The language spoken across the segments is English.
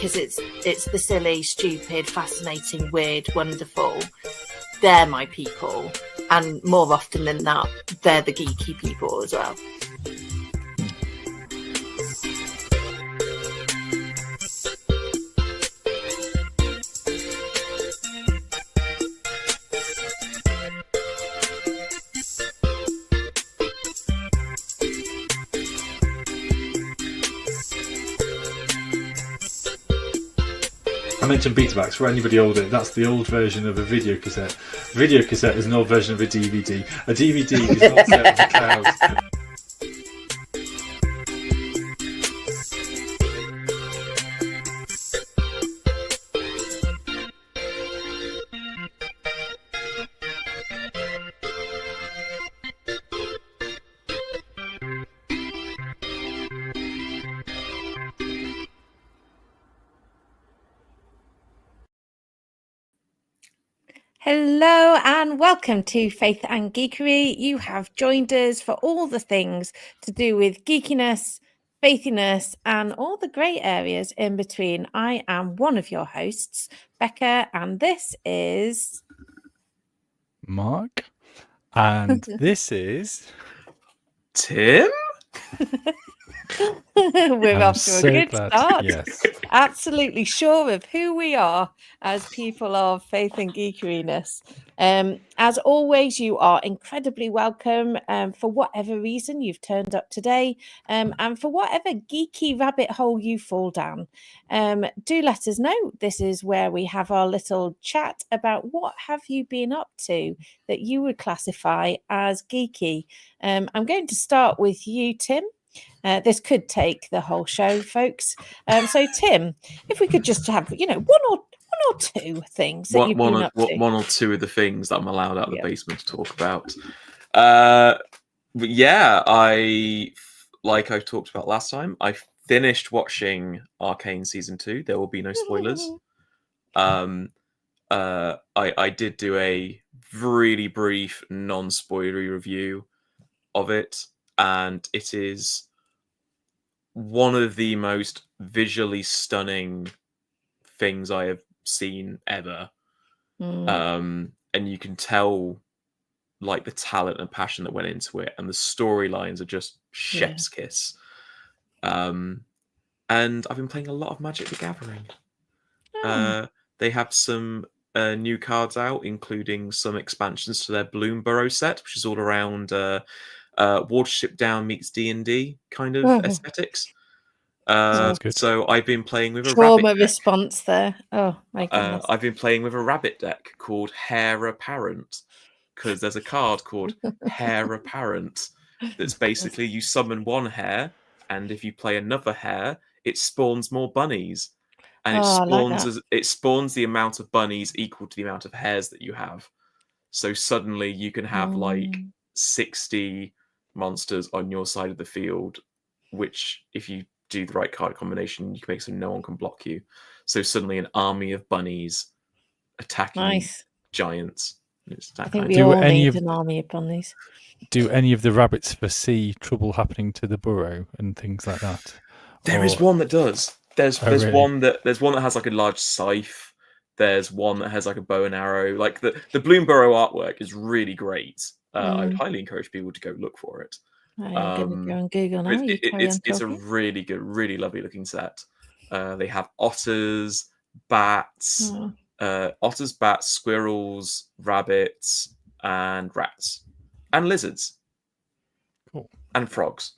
because it's the silly, stupid, fascinating, weird, wonderful. They're my people, and more often than not, they're the geeky people as well. I mentioned Betamax. For anybody older, that's the old version of a video cassette. A video cassette is an old version of a DVD. A DVD is not set on the cloud. Hello and welcome to Faith and Geekery. You have joined us for all the things to do with geekiness, faithiness, and all the grey areas in between. I am one of your hosts, Becca, and this is Mark, and this is Tim. We're off to a good start. Yes. Absolutely sure of who we are as people of faith and geekeriness. As always, you are incredibly welcome for whatever reason you've turned up today, and for whatever geeky rabbit hole you fall down. Do let us know. This is where we have our little chat about what have you been up to that you would classify as geeky. I'm going to start with you, Tim. This could take the whole show, folks. So, Tim, if we could just have, one or two things that you've been up to. One or two of the things that I'm allowed out of the basement to talk about. Like I talked about last time, I finished watching Arcane Season 2. There will be no spoilers. I did do a really brief, non-spoilery review of it, and it is one of the most visually stunning things I have seen ever. And you can tell like the talent and passion that went into it, and the storylines are just chef's kiss. And I've been playing a lot of Magic the Gathering. They have some new cards out, including some expansions to their Bloomburrow set, which is all around Watership Down meets D&D kind of aesthetics. Sounds good. So I've been playing with a trauma rabbit response there. Oh my goodness! I've been playing with a rabbit deck called Heir Apparent, because there's a card called Heir Apparent that's basically you summon one hare, and if you play another hare, it spawns more bunnies, and it spawns the amount of bunnies equal to the amount of hares that you have. So suddenly you can have like 60 monsters on your side of the field, which if you do the right card combination, you can make so no one can block you. So suddenly an army of bunnies attacking giants. I think we all need an army of bunnies. Do any of the rabbits foresee trouble happening to the burrow and things like that? There is one that does. There's one that has like a large scythe. There's one that has like a bow and arrow. Like the Bloomburrow artwork is really great. I would highly encourage people to go look for it. I'm going to go on Google now. It's a really good, really lovely looking set. They have otters, bats, squirrels, rabbits, and rats, and lizards. Cool. And frogs.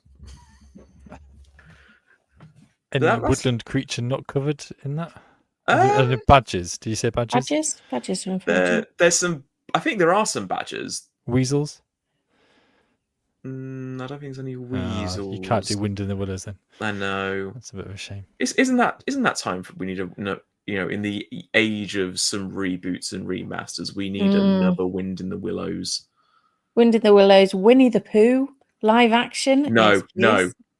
Any woodland creature not covered in that? Badgers? Do you say badgers? Badgers are there's some. I think there are some badgers. Weasels? I don't think there's any weasels. You can't do Wind in the Willows then. I know. That's a bit of a shame. Isn't that time for we need in the age of some reboots and remasters, we need another Wind in the Willows. Wind in the Willows, Winnie the Pooh, live action. No.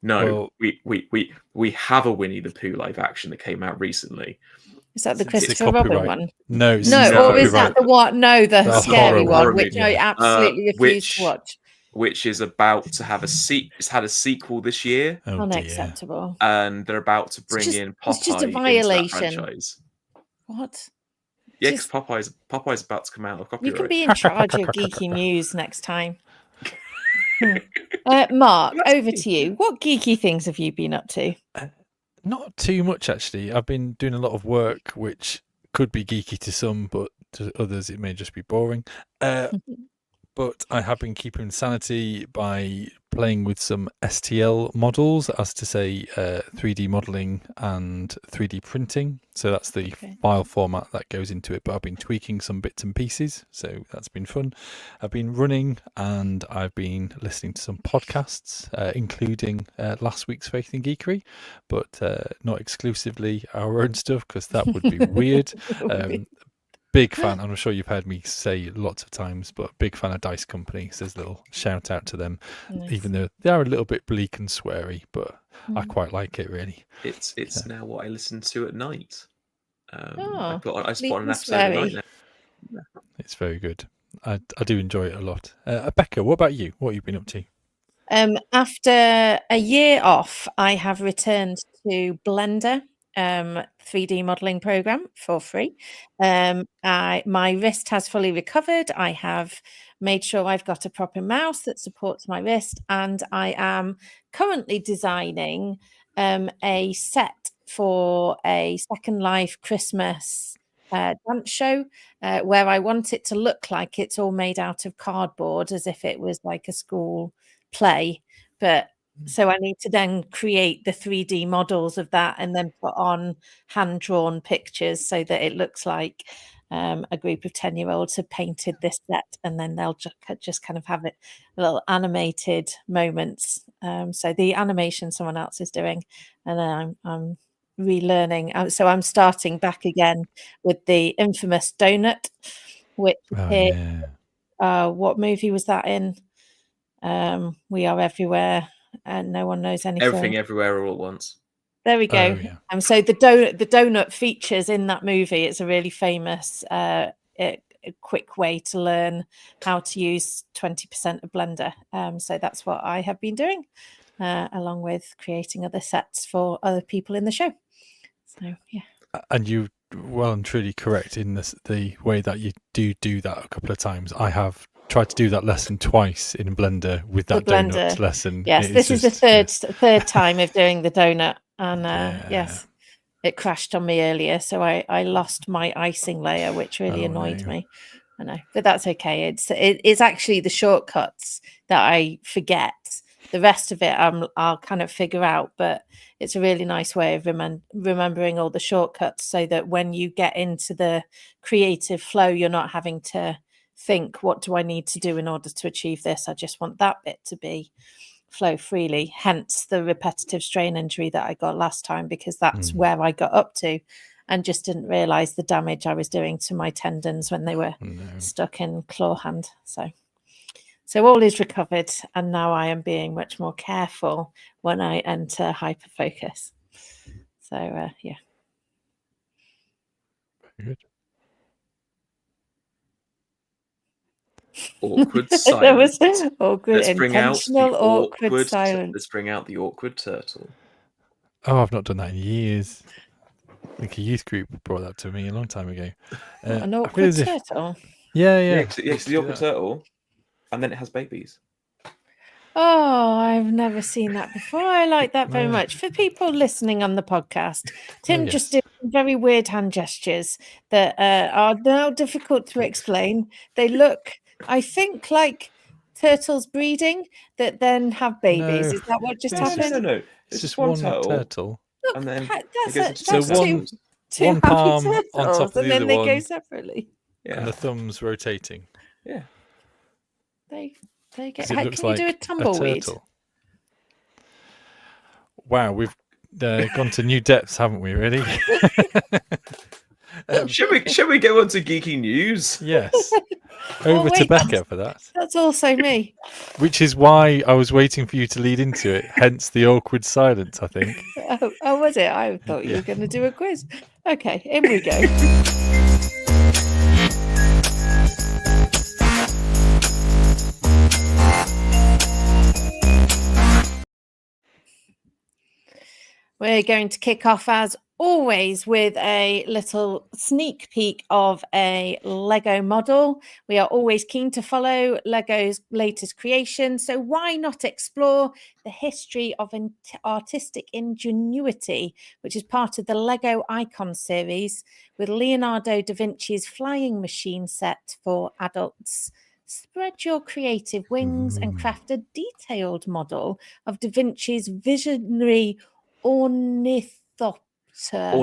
Well, we have a Winnie the Pooh live action that came out recently. Is that the Christopher Robin one? No, or is that the one? No, the scary one, which I absolutely refuse which to watch. which is about to have it's had a sequel this year. Oh, dear. Unacceptable. And they're about to bring in Popeye it's just a into that violation. franchise. What? Yeah, because Popeye's about to come out of copyright. You can be in charge of geeky news next time. Mark, over to you. What geeky things have you been up to? Not too much, actually. I've been doing a lot of work, which could be geeky to some, but to others it may just be boring. But I have been keeping sanity by playing with some STL models, as to say 3D modeling and 3D printing. So that's the file format that goes into it. But I've been tweaking some bits and pieces, so that's been fun. I've been running and I've been listening to some podcasts, including last week's Faith and Geekery, but not exclusively our own stuff, because that would be weird. Big fan, and I'm sure you've heard me say lots of times, but big fan of Dice Company. So there's a little shout out to them, even though they are a little bit bleak and sweary, but I quite like it, really. It's now what I listen to at night. I spot bleak an and episode at night now. sweary. It's very good. I do enjoy it a lot. Becca, what about you? What have you been up to? After a year off, I have returned to Blender 3D modeling program for free. My wrist has fully recovered. I have made sure I've got a proper mouse that supports my wrist, and I am currently designing a set for a Second Life Christmas dance show where I want it to look like it's all made out of cardboard, as if it was like a school play, but so I need to then create the 3D models of that and then put on hand-drawn pictures so that it looks like a group of 10-year-olds have painted this set, and then they'll just kind of have it little animated moments. So the animation someone else is doing, and then I'm relearning. So I'm starting back again with the infamous donut, which what movie was that in? We Are Everywhere. And no one knows anything. Everything, Everywhere, All at Once. There we go. So the donut features in that movie. It's a really famous, a quick way to learn how to use 20% of Blender. So that's what I have been doing, along with creating other sets for other people in the show. So yeah. And you well and truly correct in the way that you do that a couple of times. I have tried to do that lesson twice in Blender with that donut lesson. Yes, this is the third time of doing the donut, and yes, it crashed on me earlier, so I lost my icing layer, which really annoyed me. I know, but that's okay. It's actually the shortcuts that I forget. The rest of it I'll kind of figure out, but it's a really nice way of remembering all the shortcuts, so that when you get into the creative flow, you're not having to think, what do I need to do in order to achieve this? I just want that bit to be flow freely. Hence the repetitive strain injury that I got last time, because that's where I got up to and just didn't realize the damage I was doing to my tendons when they were stuck in claw hand. So all is recovered, and now I am being much more careful when I enter hyperfocus. So yeah. Very good. Awkward silence. There was awkward, intentional awkward silence. Let's bring out the awkward turtle. Oh, I've not done that in years. I think a youth group brought that to me a long time ago. An awkward turtle? Yeah, it's the awkward turtle, and then it has babies. Oh, I've never seen that before. I like that very much. For people listening on the podcast, Tim just did very weird hand gestures that are now difficult to explain. They look, I think, like turtles breeding that then have babies. No. Is that what just happened? No. It's just one turtle. Look, and then that's two one palm happy on top of the and then other they one. go separately. Yeah. And the thumbs rotating. Yeah. They get. It How looks can like you do a tumbleweed? turtle. Wow, we've gone to new depths, haven't we? Really? Should we go on to geeky news? Yes. Over to Becca for that. That's also me. Which is why I was waiting for you to lead into it. Hence the awkward silence, I think. Oh, was it? I thought you were going to do a quiz. Okay, in we go. We're going to kick off, as always, with a little sneak peek of a Lego model. We are always keen to follow Lego's latest creation, so why not explore the history of artistic ingenuity, which is part of the Lego Icon series, with Leonardo da Vinci's flying machine set for adults. Spread your creative wings and craft a detailed model of Da Vinci's visionary ornithopter. There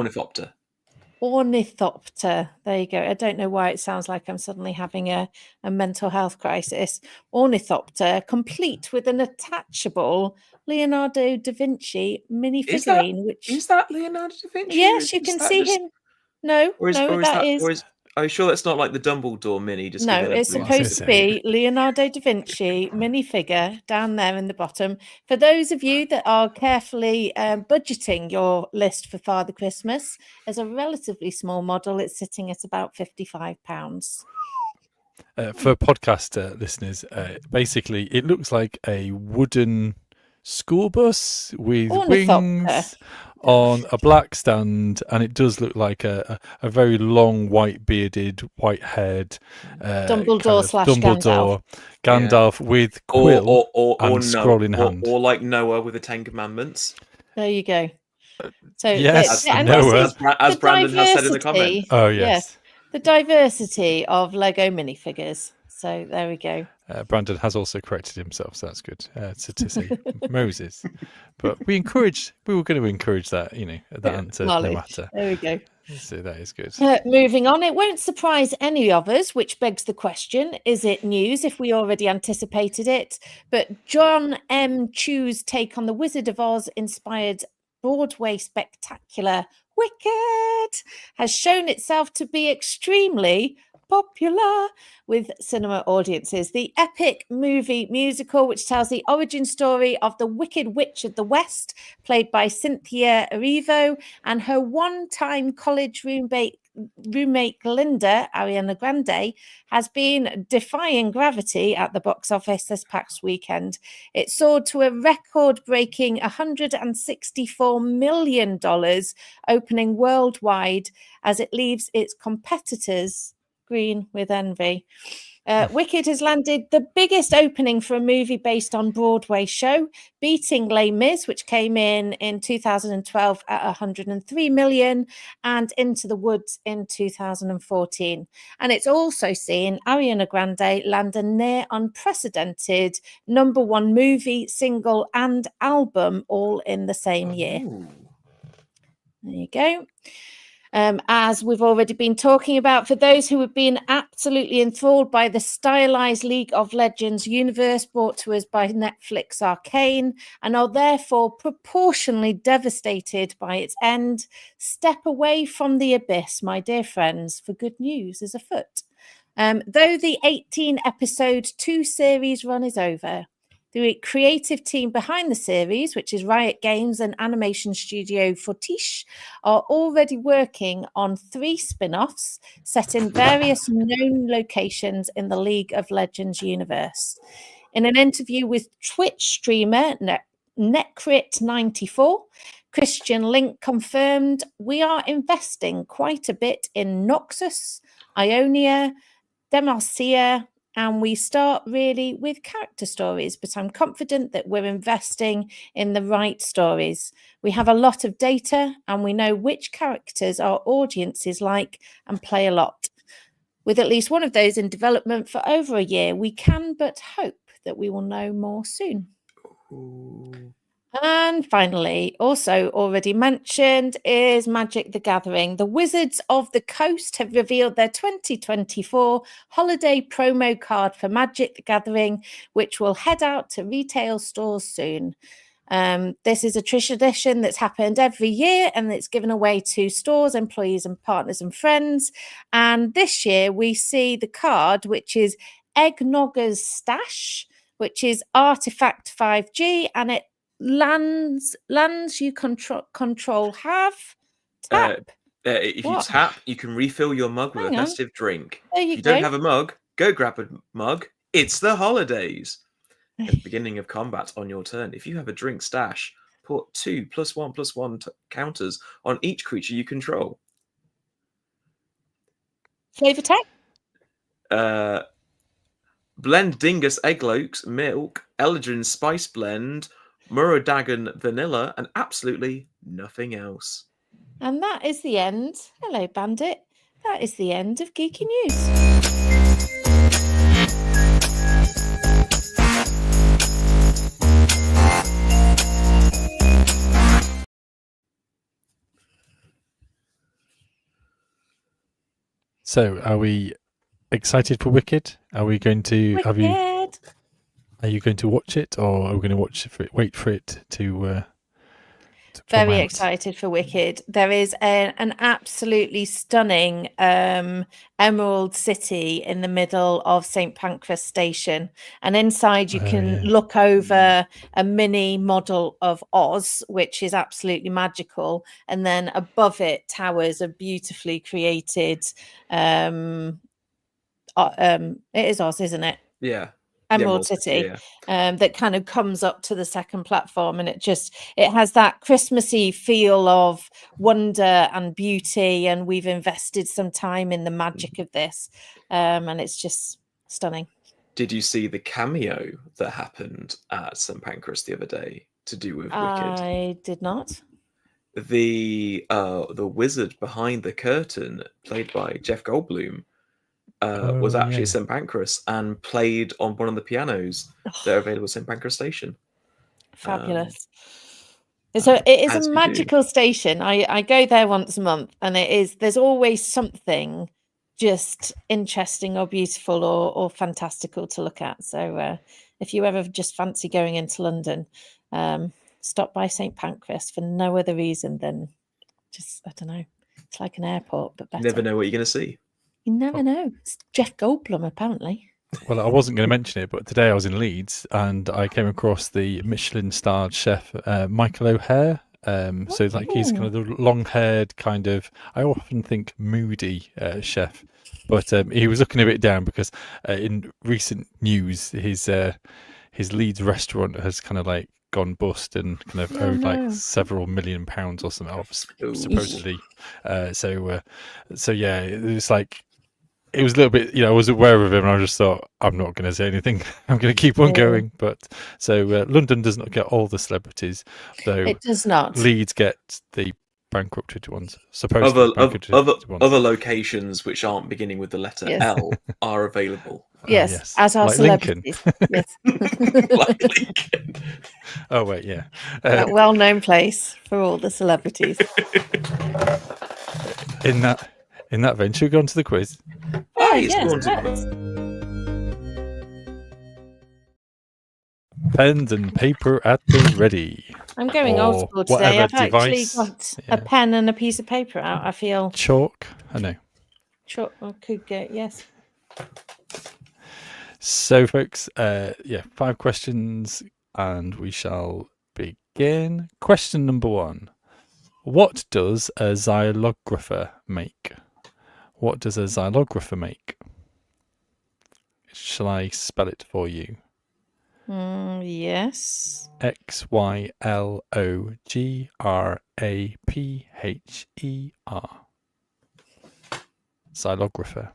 you go. I don't know why it sounds like I'm suddenly having a mental health crisis. Ornithopter, complete with an attachable Leonardo da Vinci minifigurine. Is that Leonardo da Vinci? Yes, you can see him. No, that is. Are you sure that's not like the Dumbledore mini? Just No, giving it's a blue supposed suit? to be Leonardo da Vinci minifigure down there in the bottom. For those of you that are carefully budgeting your list for Father Christmas, as a relatively small model, it's sitting at about £55. For podcast listeners, basically, it looks like a wooden school bus with wings on a black stand, and it does look like a very long, white-bearded, white-haired Dumbledore Gandalf with quill and scroll in hand. Or like Noah with the Ten Commandments. There you go. So yes, Noah. As Brandon has said in the comments. Oh, yes. The diversity of Lego minifigures. So there we go. Brandon has also corrected himself, so that's good. To say Moses, but we were going to encourage that, that answer no matter. There we go. So that is good. Moving on, it won't surprise any of us, which begs the question: is it news if we already anticipated it? But John M. Chu's take on the Wizard of Oz inspired Broadway spectacular Wicked has shown itself to be extremely popular with cinema audiences. The epic movie musical, which tells the origin story of the Wicked Witch of the West, played by Cynthia Erivo, and her one-time college roommate Glinda, Ariana Grande, has been defying gravity at the box office this past weekend. It soared to a record-breaking $164 million opening worldwide as it leaves its competitors green with envy. Wicked has landed the biggest opening for a movie based on Broadway show, beating Les Mis, which came in 2012 at 103 million, and Into the Woods in 2014. And it's also seen Ariana Grande land a near unprecedented #1 movie, single, and album all in the same year. There you go. As we've already been talking about, for those who have been absolutely enthralled by the stylized League of Legends universe brought to us by Netflix Arcane and are therefore proportionally devastated by its end, step away from the abyss, my dear friends, for good news is afoot. Though the 18-episode 2-series run is over, the creative team behind the series, which is Riot Games and animation studio Fortiche, are already working on 3 spin-offs set in various known locations in the League of Legends universe. In an interview with Twitch streamer Necrit94, Christian Link confirmed, "We are investing quite a bit in Noxus, Ionia, Demacia, and we start really with character stories, but I'm confident that we're investing in the right stories. We have a lot of data and we know which characters our audiences like and play a lot. With at least one of those in development for over a year, we can but hope that we will know more soon." Ooh. And finally, also already mentioned, is Magic the Gathering. The Wizards of the Coast have revealed their 2024 holiday promo card for Magic the Gathering, which will head out to retail stores soon. This is a tradition that's happened every year, and it's given away to stores, employees, and partners and friends. And this year we see the card, which is Eggnogger's Stash, which is Artifact 5G, and it lands you control have tap. If you tap, you can refill your mug with a festive drink. If you don't have a mug, go grab a mug. It's the holidays. At the beginning of combat on your turn, if you have a drink stash, put 2 +1/+1 counters on each creature you control. Flavor text? Blend Dingus egg yolks, milk, Eldrin spice blend, Murodagon vanilla, and absolutely nothing else. And that is the end. Hello, Bandit. That is the end of Geeky News. So, are we excited for Wicked? Are we going to Wicked. Are you going to watch it, or are we going to wait for it to come Very out? excited for Wicked. There is an absolutely stunning Emerald City in the middle of St. Pancras Station. And inside you can look over a mini model of Oz, which is absolutely magical. And then above it towers a beautifully created... it is Oz, isn't it? Yeah. Emerald City, that kind of comes up to the second platform, and it has that Christmassy feel of wonder and beauty, and we've invested some time in the magic of this, and it's just stunning. Did you see the cameo that happened at St. Pancras the other day to do with Wicked? I did not. The wizard behind the curtain, played by Jeff Goldblum, was actually at St. Pancras and played on one of the pianos that are available at St. Pancras Station. Fabulous. So it is a magical station. I go there once a month, and there's always something just interesting or beautiful or fantastical to look at. So if you ever just fancy going into London, stop by St. Pancras for no other reason than just, I don't know, it's like an airport, but better. You never know what you're going to see. You never know. It's Jeff Goldblum, apparently. Well, I wasn't going to mention it, but today I was in Leeds and I came across the Michelin-starred chef Michael O'Hare. So like he's kind of the long-haired kind of, I often think moody chef, but he was looking a bit down because in recent news his Leeds restaurant has kind of like gone bust and kind of owed like several £1 million or something, supposedly. So yeah, it was like, it was a little bit, I was aware of him and I just thought, I'm not going to say anything. I'm going to keep on going. But so London does not get all the celebrities, though. It does not. Leeds get the bankrupted ones. Other locations which aren't beginning with the letter L are available. Yes, as are like celebrities. Yes. Like Lincoln. Oh, wait, yeah. A well-known place for all the celebrities. In that vein, should we go on to the quiz? Pens and paper at the ready. I'm going old school today. I've actually got Yeah. a pen and a piece of paper out. I feel Chalk. I know. chalk. I could go. Yes. So, folks, 5 questions, and we shall begin. Question number 1: what does a xylographer make? What does a xylographer make? Shall I spell it for you? Yes. XYLOGRAPHER. Xylographer.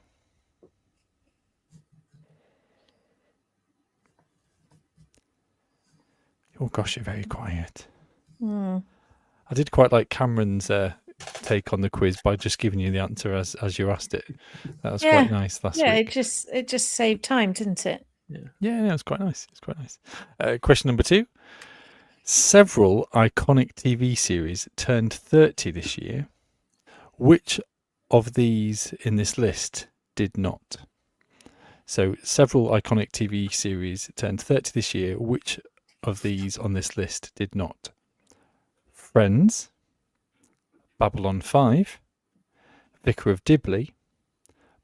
Oh gosh, you're very quiet. I did quite like Cameron's take on the quiz by just giving you the answer as you asked it. That was quite nice last week. It just saved time, didn't it? Yeah, it's quite nice. It's quite nice. Question number 2. Several iconic TV series turned 30 this year. Which of these in this list did not? So, several iconic TV series turned 30 this year. Which of these on this list did not? Friends, Babylon 5, Vicar of Dibley,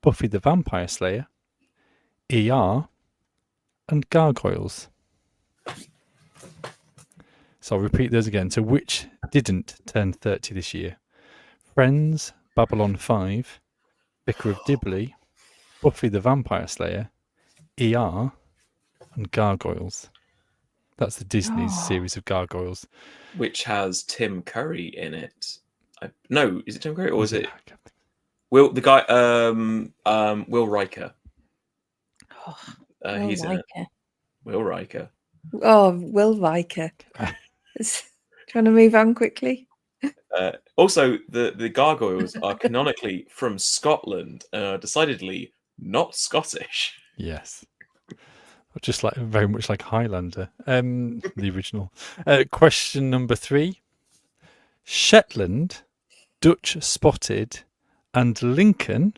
Buffy the Vampire Slayer, ER, and Gargoyles. So I'll repeat those again. So which didn't turn 30 this year? Friends, Babylon 5, Vicar of Dibley, Buffy the Vampire Slayer, ER, and Gargoyles. That's the Disney's Oh. series of gargoyles. which has Tim Curry in it. No, is it Tim Curry or is it I can't think. Will the guy? Will Riker. Oh, He's in it. Riker. Will Riker. Oh, Will Riker. Do you want to move on quickly? Also, the gargoyles are canonically from Scotland, decidedly not Scottish. Yes. Just like very much like Highlander, the original. Question number 3. Shetland, Dutch Spotted, and Lincoln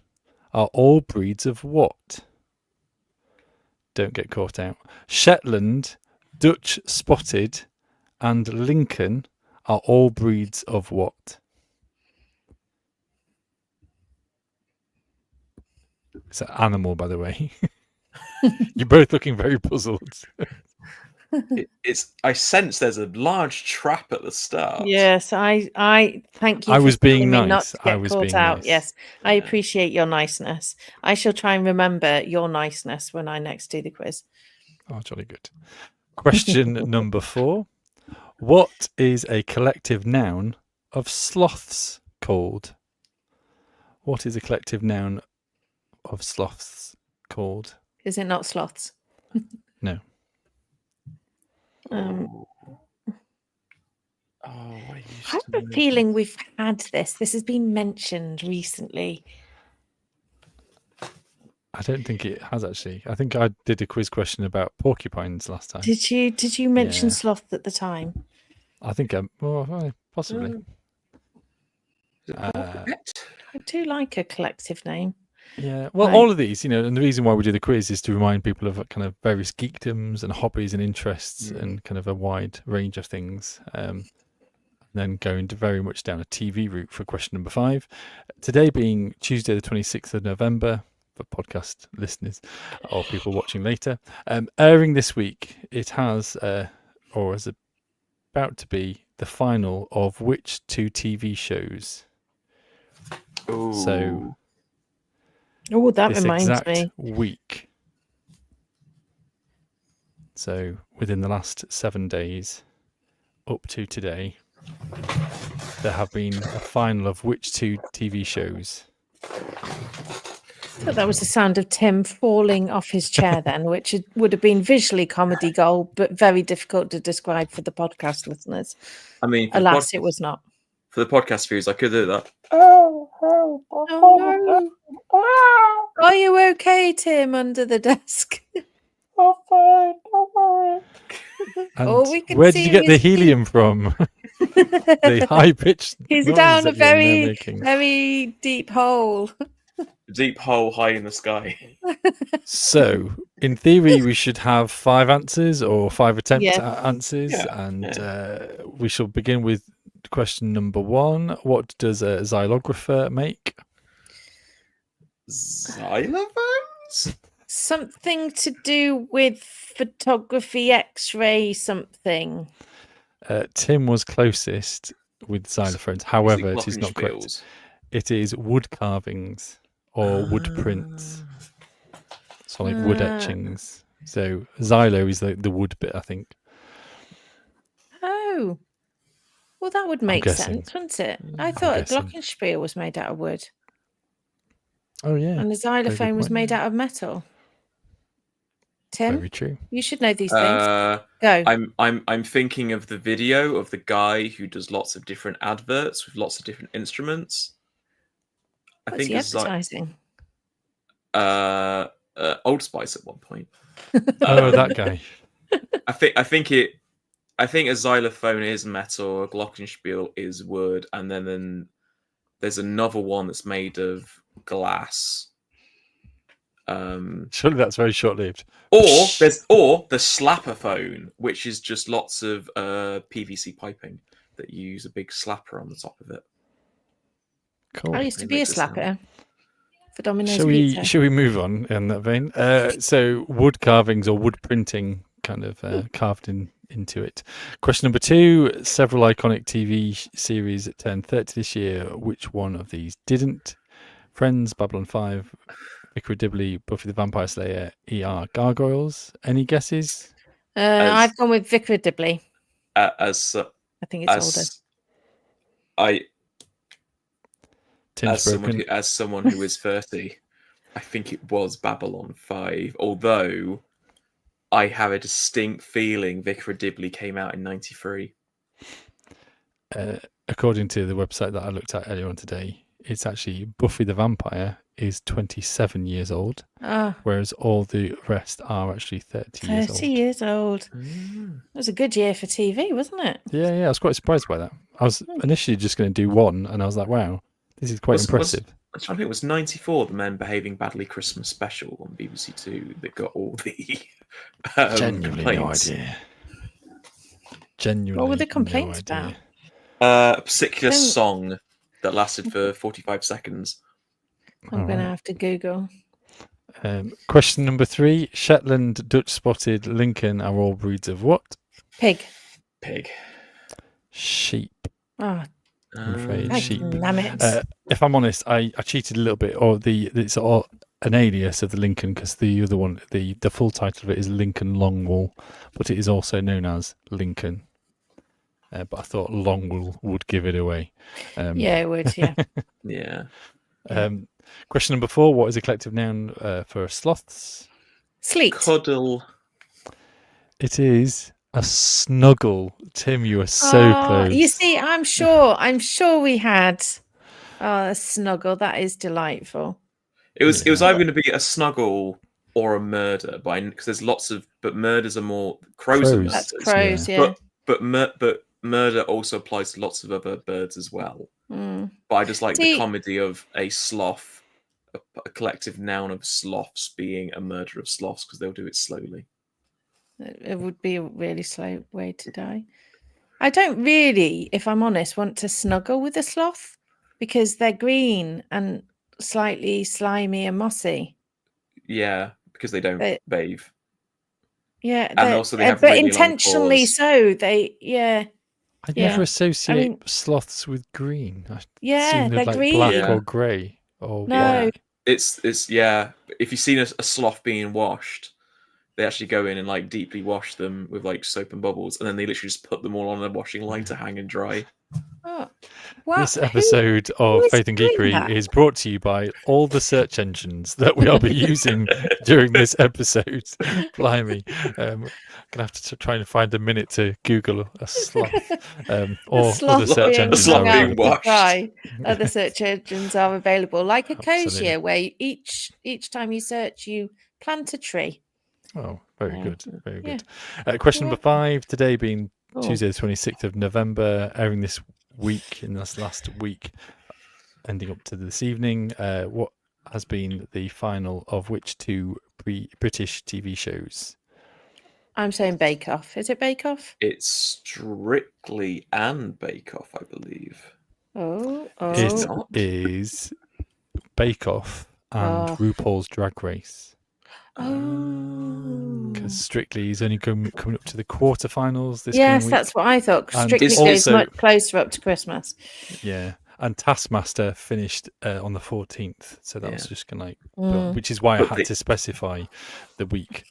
are all breeds of what? Don't get caught out. Shetland, Dutch Spotted, and Lincoln are all breeds of what? It's an animal, by the way. You're both looking very puzzled. I sense there's a large trap at the start. Yes, I thank you. I for was being telling me not nice. to get I was caught being out. nice. Yes, I Yeah. appreciate your niceness. I shall try and remember your niceness when I next do the quiz. Oh, jolly good. Question number 4. What is a collective noun of sloths called? What is a collective noun of sloths called? Is it not sloths? No. Oh, I I used have to a know feeling we've had this. This has been mentioned recently. I don't think it has actually. I think I did a quiz question about porcupines last time. Did you mention Yeah. sloth at the time? I think possibly. it. I do like a collective name. Yeah. Well, Right. all of these, and the reason why we do the quiz is to remind people of kind of various geekdoms and hobbies and interests and kind of a wide range of things. Then going very much down a TV route for question number 5. Today being Tuesday, the 26th of November, for podcast listeners or people watching later. Airing this week, it has, or is about to be, the final of which 2 TV shows? So Oh, that this reminds exact me. week. So within the last 7 days, up to today, there have been a final of which 2 TV shows? I thought that was the sound of Tim falling off his chair then, which would have been visually comedy gold, but very difficult to describe for the podcast listeners. I mean, Alas, it was not. for the podcast viewers, I could do that. Oh no! Are you okay, Tim, under the desk? And Oh, we can where see did you get the his teeth. helium from? The high pitched. He's down a very deep hole. Deep hole high in the sky. So, in theory, we should have 5 answers or 5 attempts Yes. at answers, Yeah, and we shall begin with question number 1. What does a xylographer make? Xylophones? Something to do with photography, X-ray, something. Tim was closest with xylophones. However, it is not correct. glockenspiels? It is wood carvings or wood prints. So like wood etchings. So xylo is the wood bit, I think. Oh. Well, that would make guessing. sense, wouldn't it? I thought a guessing. glockenspiel was made out of wood. Oh yeah. And the xylophone was point. made out of metal. Tim, Very true. you should know these things. Go. I'm thinking of the video of the guy who does lots of different adverts with lots of different instruments. What's he it's like advertising? Old Spice at one point. Oh, that guy. I think a xylophone is metal, a glockenspiel is wood, and then there's another one that's made of glass. Surely that's very short-lived. Or the slapperphone, which is just lots of PVC piping that you use a big slapper on the top of it. Cool. I used to It be a makes it sound- slapper for Domino's Shall Pizza. we move on in that vein? So wood carvings or wood printing kind of carved into it. Question number 2. Several iconic TV series turned 30 this year. Which one of these didn't? Friends, Babylon 5, Vicar of Dibley, Buffy the Vampire Slayer, ER, Gargoyles. Any guesses? I've gone with Vicar of Dibley. As I think it's older. as I Tim's broken. as someone who is 30, I think it was Babylon 5. Although I have a distinct feeling Vicar of Dibley came out in 93. According to the website that I looked at earlier on today, it's actually Buffy the Vampire is 27 years old, whereas all the rest are actually 30 years old. 30 years old. It was a good year for TV, wasn't it? Yeah, I was quite surprised by that. I was initially just going to do one, and I was like, wow, this is quite impressive. I was trying to think, it was 94, the Men Behaving Badly Christmas special on BBC Two that got all the Genuinely complaints. no idea. Genuinely What were the complaints about? A particular song that lasted for 45 seconds. I'm going to have to Google. Question number 3. Shetland, Dutch Spotted, Lincoln are all breeds of what? Pig. Sheep. Oh, I'm afraid sheep. damn it. If I'm honest, I cheated a little bit. Or it's all an alias of the Lincoln, because the other one, the full title of it is Lincoln Longwool, but it is also known as Lincoln. But I thought Longwool would give it away. Yeah, it would. Yeah. Yeah. Question number 4. What is a collective noun for sloths? Sleet. Cuddle. It is a snuggle. Tim, you are so close. You see, I'm sure we had a snuggle. That is delightful. It was either going to be a snuggle or a murder, because there's lots of, but murders are more crows. Are murders. That's crows, yeah. But murder also applies to lots of other birds as well. But I just like the comedy of a sloth, a collective noun of sloths being a murder of sloths, because they'll do it slowly. It would be a really slow way to die. I don't really, if I'm honest, want to snuggle with a sloth because they're green and slightly slimy and mossy. Yeah, because they don't bathe. Yeah, and also they have but really intentionally so. I never associate sloths with green. I they're like green. Black or grey. Or no, white. It's If you've seen a sloth being washed, they actually go in and like deeply wash them with like soap and bubbles, and then they literally just put them all on a washing line to hang and dry. This episode of Faith and Geekery is brought to you by all the search engines that we'll be using during this episode. Blimey. I'm going to have to try and find a minute to Google a sloth. Or other search engines. Being washed. Other search engines are available, like Ecosia, where each time you search, you plant a tree. Oh, very good. Very good. Question number 5, today being Tuesday the 26th of November, airing this week, in this last week, ending up to this evening. What has been the final of which 2 British TV shows? I'm saying Bake Off. Is it Bake Off? It's Strictly and Bake Off, I believe. It is Bake Off and RuPaul's Drag Race. Because Strictly is only coming up to the quarterfinals this Yes, week. That's what I thought. Strictly goes much closer up to Christmas. Yeah, and Taskmaster finished on the 14th, so that was just kind of which is why I had to specify the week.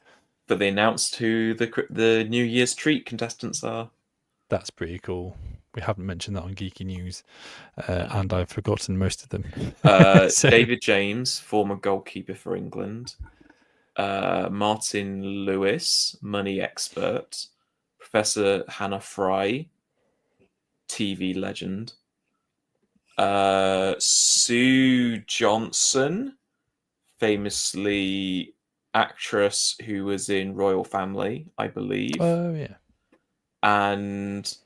But they announced who the New Year's treat contestants are. That's pretty cool. We haven't mentioned that on Geeky News, and I've forgotten most of them. David James, former goalkeeper for England. Martin Lewis, money expert. Professor Hannah Fry, TV legend. Sue Johnson, famously actress who was in Royal Family, I believe. Oh, yeah. And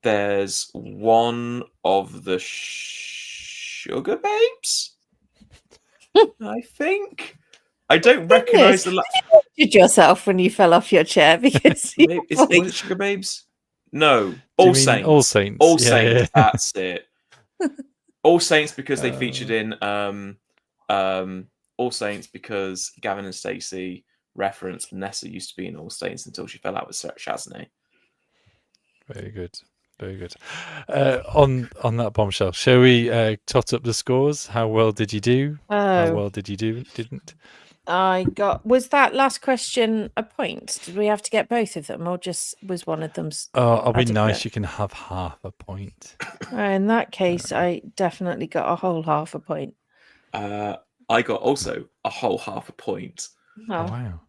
there's one of the Sugar Babes, I think. I don't recognise the. You injured yourself when you fell off your chair because Was it Sugar Babes? No, All Saints. All Saints. All Saints. Yeah. That's it. All Saints because they featured in All Saints because Gavin and Stacey referenced Nessa used to be in All Saints until she fell out with Chazonnay. Very good. Very good. On that bombshell, shall we tot up the scores? How well did you do? How well did you do? Didn't? Was that last question a point? Did we have to get both of them, or just was one of them? Oh, I'll be adequate? nice. You can have half a point. In that case, I definitely got a whole half a point. I got also a whole half a point. Oh, wow.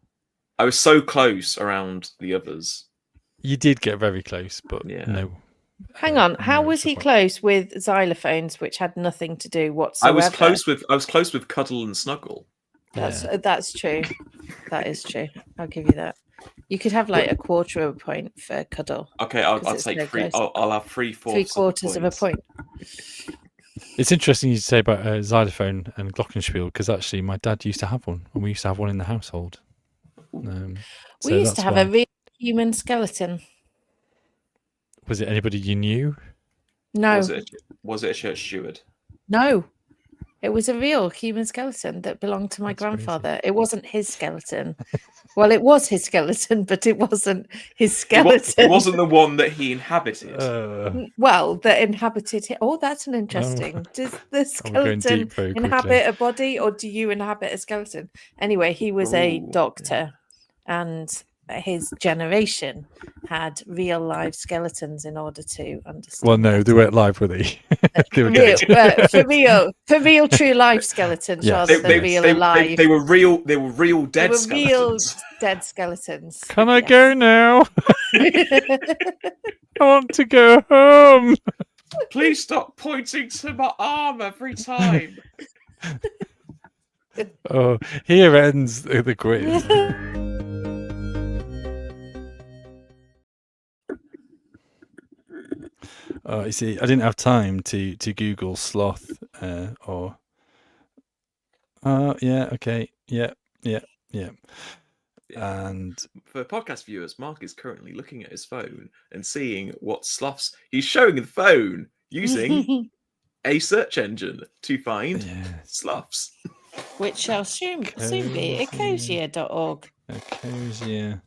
I was so close around the others. You did get very close, but no. Hang on, how no was he point. close with xylophones, which had nothing to do whatsoever? I was close with Cuddle and Snuggle. That's true. That is true. I'll give you that. You could have like a quarter of a point for Cuddle. Okay, I'll take three. I'll have 3/4 of a point. It's interesting you say about xylophone and glockenspiel, because actually my dad used to have one, and we used to have one in the household. We used to have a real human skeleton. Was it anybody you knew? No. Was it a church steward? No. It was a real human skeleton that belonged to my grandfather. Crazy. It wasn't his skeleton. Well, it was his skeleton, but it wasn't his skeleton. It wasn't the one that he inhabited. Well, that inhabited it. Oh, that's an interesting. Does the skeleton inhabit a body, or do you inhabit a skeleton? Anyway, he was a doctor, and his generation had real live skeletons in order to understand. Well, no, they weren't live, were they? They were for real, true life skeletons rather than real alive. They were real. They were real dead skeletons. Real dead skeletons. Can I go now? I want to go home. Please stop pointing to my arm every time. Oh, here ends the quiz. Oh, you see, I didn't have time to Google sloth or. Oh, yeah, okay, yeah. And for podcast viewers, Mark is currently looking at his phone and seeing what sloths he's showing the phone using a search engine to find sloths. Which shall soon be ecosia.org. Ecosia.org.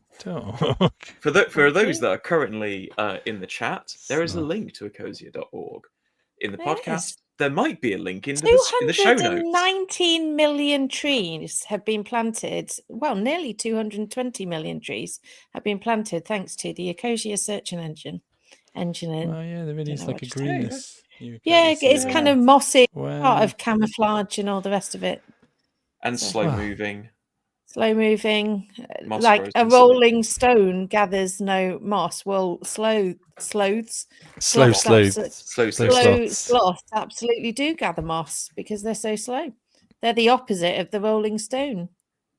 For those that are currently in the chat, there is a link to ecosia.org. In the podcast, there might be a link in the show notes. 219 million trees have been planted. Well, nearly 220 million trees have been planted thanks to the Ecosia search engine. Oh, yeah, there really is like a greenness. Yeah, it's kind of mossy, part of camouflage and all the rest of it. And slow moving. Slow moving, like a rolling stone gathers no moss. Well, sloths absolutely do gather moss because they're so slow. They're the opposite of the rolling stone.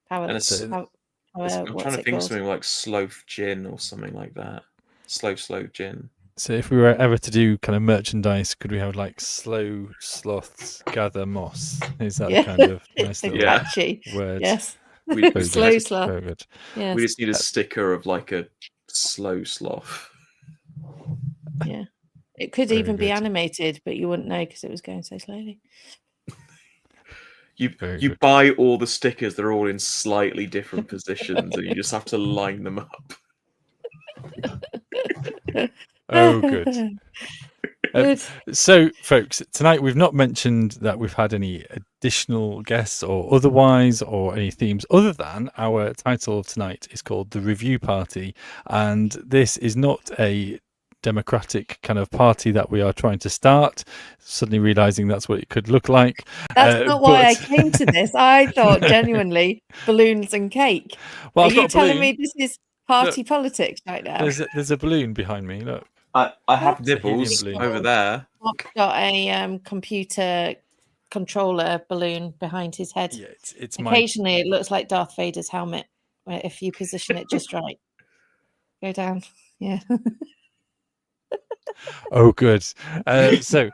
I'm trying to think of something like sloth gin or something like that. Slow gin. So if we were ever to do kind of merchandise, could we have like slow sloths gather moss? Is that kind of nice little catchy word? Yes. Slow sloth. Very good. Yes. We just need a sticker of like a slow sloth. Yeah. It could even be animated, but you wouldn't know because it was going so slowly. You buy all the stickers, they're all in slightly different positions, and you just have to line them up. Oh, good. So, folks, tonight we've not mentioned that we've had any additional guests or otherwise, or any themes other than our title of tonight is called The Review Party. And this is not a democratic kind of party that we are trying to start, suddenly realizing that's what it could look like. That's not why I came to this. I thought genuinely balloons and cake. Well, are you telling me this is party politics right now? There's a balloon behind me. Look. I have nibbles over there. Mark's got a computer controller balloon behind his head. Yeah, it's occasionally it looks like Darth Vader's helmet if you position it just right. Go down. Yeah. Oh, good. So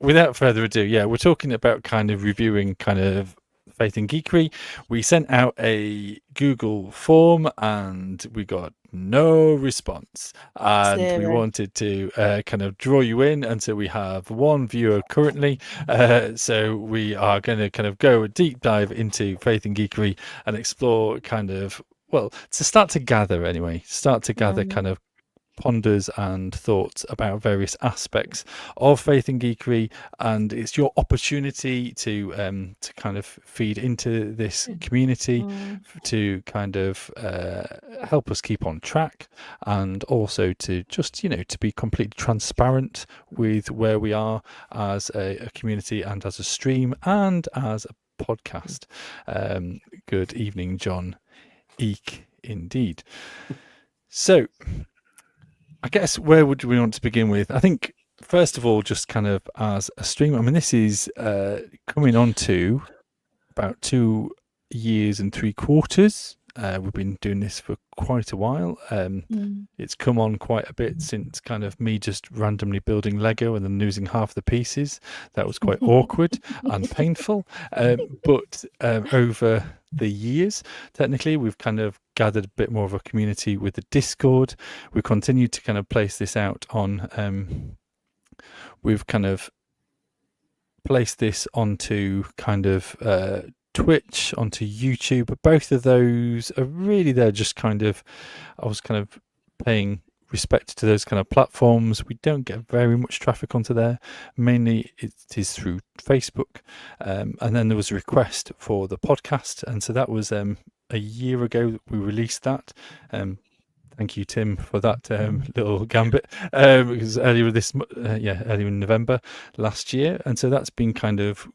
without further ado, we're talking about kind of reviewing kind of Faith and Geekery. We sent out a Google form and we got no response, and we wanted to kind of draw you in, and so we have one viewer currently, so we are going to kind of go a deep dive into Faith and Geekery and explore kind of, well, to start to gather kind of ponders and thoughts about various aspects of Faith and Geekery, and it's your opportunity to kind of feed into this community, to kind of help us keep on track, and also to just to be completely transparent with where we are as a community and as a stream and as a podcast. Good evening, John. Eek, indeed. So I guess where would we want to begin with? I think first of all, just kind of as a stream, I mean, this is coming on to about 2 years and 3/4. We've been doing this for quite a while. It's come on quite a bit since kind of me just randomly building Lego and then losing half the pieces. That was quite awkward and painful. But over the years, technically, we've kind of gathered a bit more of a community with the Discord. We continue to kind of place this out on. We've kind of placed this onto kind of Twitch, onto YouTube. Both of those are really there just kind of, I was kind of paying respect to those kind of platforms. We don't get very much traffic onto there. Mainly it is through Facebook. And then there was a request for the podcast. And so that was a year ago that we released that. Thank you, Tim, for that little gambit. It was earlier earlier in November last year. And so that's been kind of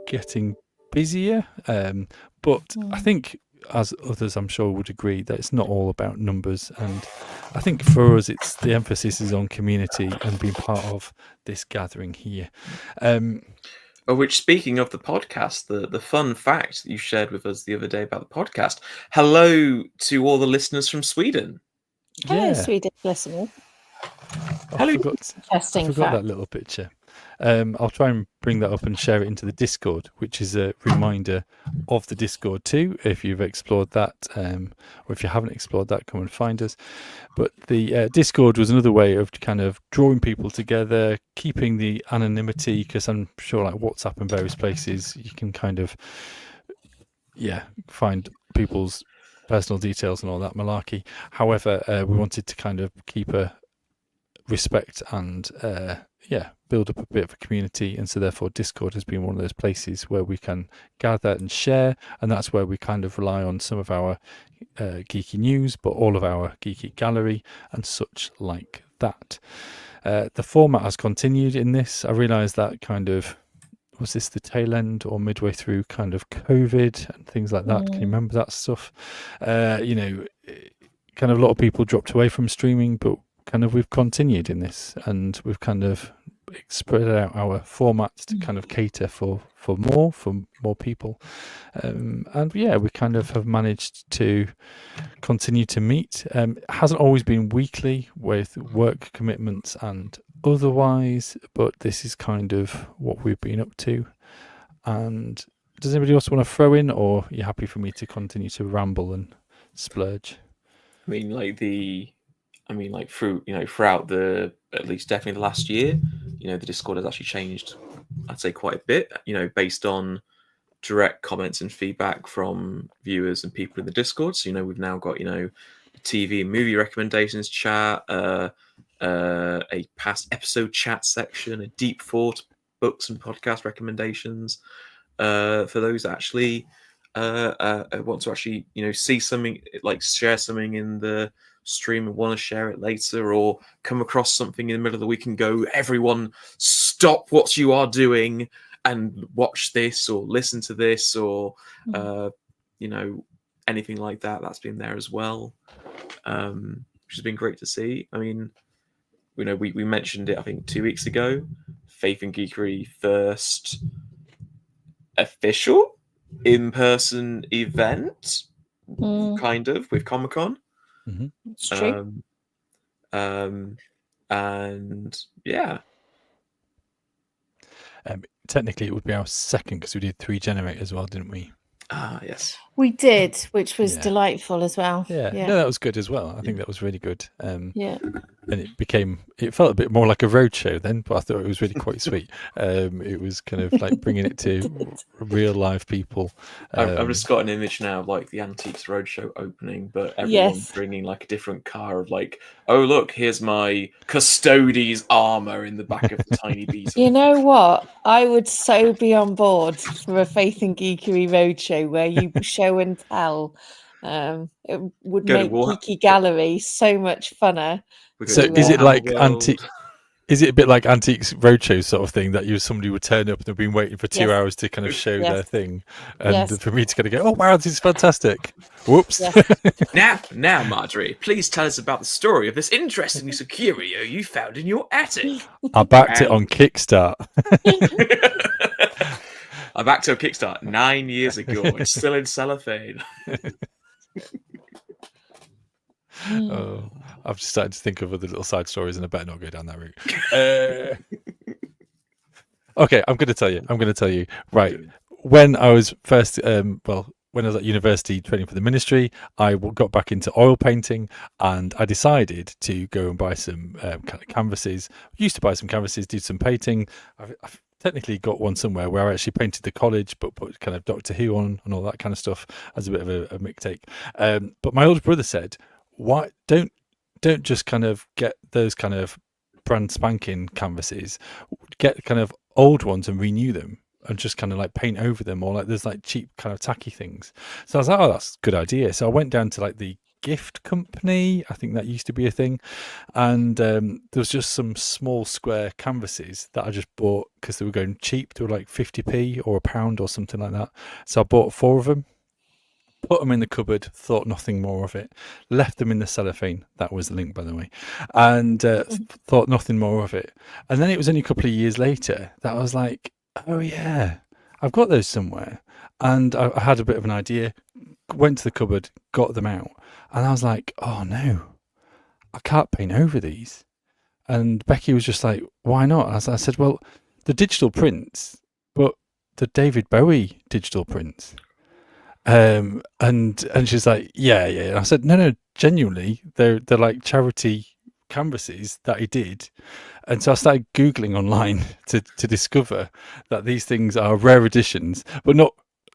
getting busier. But I think, as others I'm sure would agree, that it's not all about numbers. And I think for us, it's the emphasis is on community and being part of this gathering here. Which, speaking of the podcast, the fun fact that you shared with us the other day about the podcast, hello to all the listeners from Sweden. Hello, Swedish listeners. I forgot Interesting fact. that little picture. I'll try and bring that up and share it into the Discord, which is a reminder of the Discord too. If you've explored that, or if you haven't explored that, come and find us. But the Discord was another way of kind of drawing people together, keeping the anonymity, because I'm sure like WhatsApp and various places, you can kind of, find people's personal details and all that malarkey. However, we wanted to kind of keep a respect and build up a bit of a community, and so therefore Discord has been one of those places where we can gather and share, and that's where we kind of rely on some of our geeky news, but all of our geeky gallery and such like that. The format has continued in this. I realised that kind of, was this the tail end or midway through kind of COVID and things like that? Can you remember that stuff? Kind of a lot of people dropped away from streaming, but kind of we've continued in this, and we've kind of spread out our formats to kind of cater for more people, and we kind of have managed to continue to meet. It hasn't always been weekly with work commitments and otherwise, but this is kind of what we've been up to. And does anybody else want to throw in, or are you happy for me to continue to ramble and splurge? Throughout at least definitely the last year, the Discord has actually changed, I'd say, quite a bit, based on direct comments and feedback from viewers and people in the Discord. So, we've now got, TV and movie recommendations chat, a past episode chat section, a deep thought, books and podcast recommendations, for those that actually want to actually, see something, like share something in the stream and want to share it later, or come across something in the middle of the week and go, everyone stop what you are doing and watch this or listen to this, or anything like that. That's been there as well, which has been great to see. I mean, we mentioned it, I think 2 weeks ago, Faith and Geekery first official in-person event, kind of, with Comic-Con. It's true. And yeah, technically it would be our second, because we did 3 Generate as well, didn't we? Ah, yes. We did, which was Yeah. delightful as well. Yeah. Yeah. No, that was good as well. I think that was really good. Yeah. And it felt a bit more like a roadshow then, but I thought it was really quite sweet. It was kind of like bringing it to real live people. I've just got an image now of like the Antiques Roadshow opening, but everyone Yes. bringing like a different car of like, oh look, here's my Custodes armor in the back of the tiny beetle. You know what? I would so be on board for a Faith and Geekery roadshow where you show and tell. It would Go to make war- Geeky Gallery so much funner. We go So to is it Warhammer like World. Is it a bit like Antiques Roadshow sort of thing that somebody would turn up and they've been waiting for 2 Yes. hours to kind of show Yes. their thing, and Yes. for me to kind of go, oh wow, this is fantastic. Whoops. Yes. Now, Marjorie, please tell us about the story of this interesting piece of curio you found in your attic. I backed it on Kickstart. I backed to a Kickstart 9 years ago. It's still in cellophane. Oh, I've just started to think of other little side stories, and I better not go down that route. Okay, I'm going to tell you. Right, when I was first, when I was at university training for the ministry, I got back into oil painting, and I decided to go and buy some kind of canvases. I used to buy some canvases, do some painting. I've technically got one somewhere where I actually painted the college, but put kind of Doctor Who on and all that kind of stuff as a bit of a mixtape. But my older brother said, why don't just kind of get those kind of brand spanking canvases, get kind of old ones and renew them and just kind of like paint over them, or like there's like cheap kind of tacky things. So I was like, oh, that's a good idea. So I went down to like the gift company, I think that used to be a thing, and there was just some small square canvases that I just bought because they were going cheap. They were like 50p or £1 or something like that. So I bought 4 of them, put them in the cupboard, thought nothing more of it, left them in the cellophane. That was the link, by the way, and thought nothing more of it. And then it was only a couple of years later that I was like, oh yeah, I've got those somewhere. And I had a bit of an idea, went to the cupboard, got them out, and I was like, oh no, I can't paint over these. And Becky was just like, why not? I said, well, the digital prints, but the David Bowie digital prints. And she's like, yeah. And I said, no, genuinely, they're like charity canvases that he did. And so I started Googling online to discover that these things are rare editions, but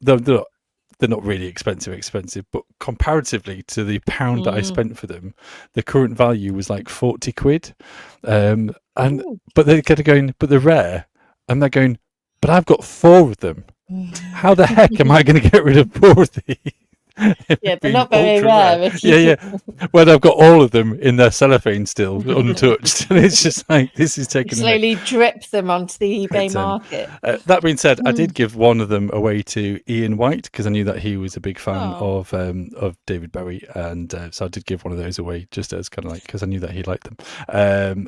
they're not really expensive, but comparatively to the £1 that I spent for them, the current value was like 40 quid. But they're kind of going, but they're rare. And they're going, but I've got 4 of them. How the heck am I going to get rid of 4 of these? Yeah, they're not very rare. Yeah. When I've got all of them in their cellophane still untouched, and it's just like, this is taking slowly drip them onto the eBay market. That being said, I did give one of them away to Ian White because I knew that he was a big fan of David Bowie, and so I did give one of those away just as kind of like, because I knew that he liked them.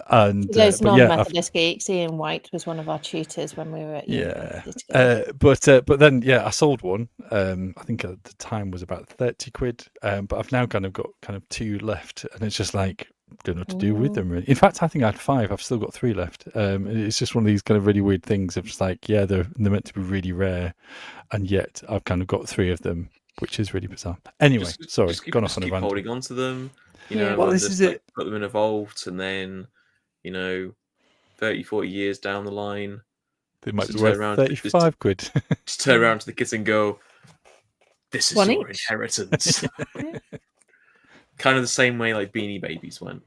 And those but yeah, non-Methodist geeks, Ian White was one of our tutors when we were at university together. But then I sold one. I think at the time was about 30 quid, but I've now kind of got 2 left, and it's just like, don't know what to do with them really. In fact, I think I had 5. I've still got 3 left. It's just one of these kind of really weird things of just like, yeah, they're meant to be really rare, and yet I've kind of got 3 of them, which is really bizarre. Anyway, sorry, gone off on a rant. Holding on to them, well, this is it. Put them in a vault, and then 30-40 years down the line, they might be worth 35 quid. Just turn around to the kids and go, this is your inheritance. Kind of the same way like Beanie Babies went.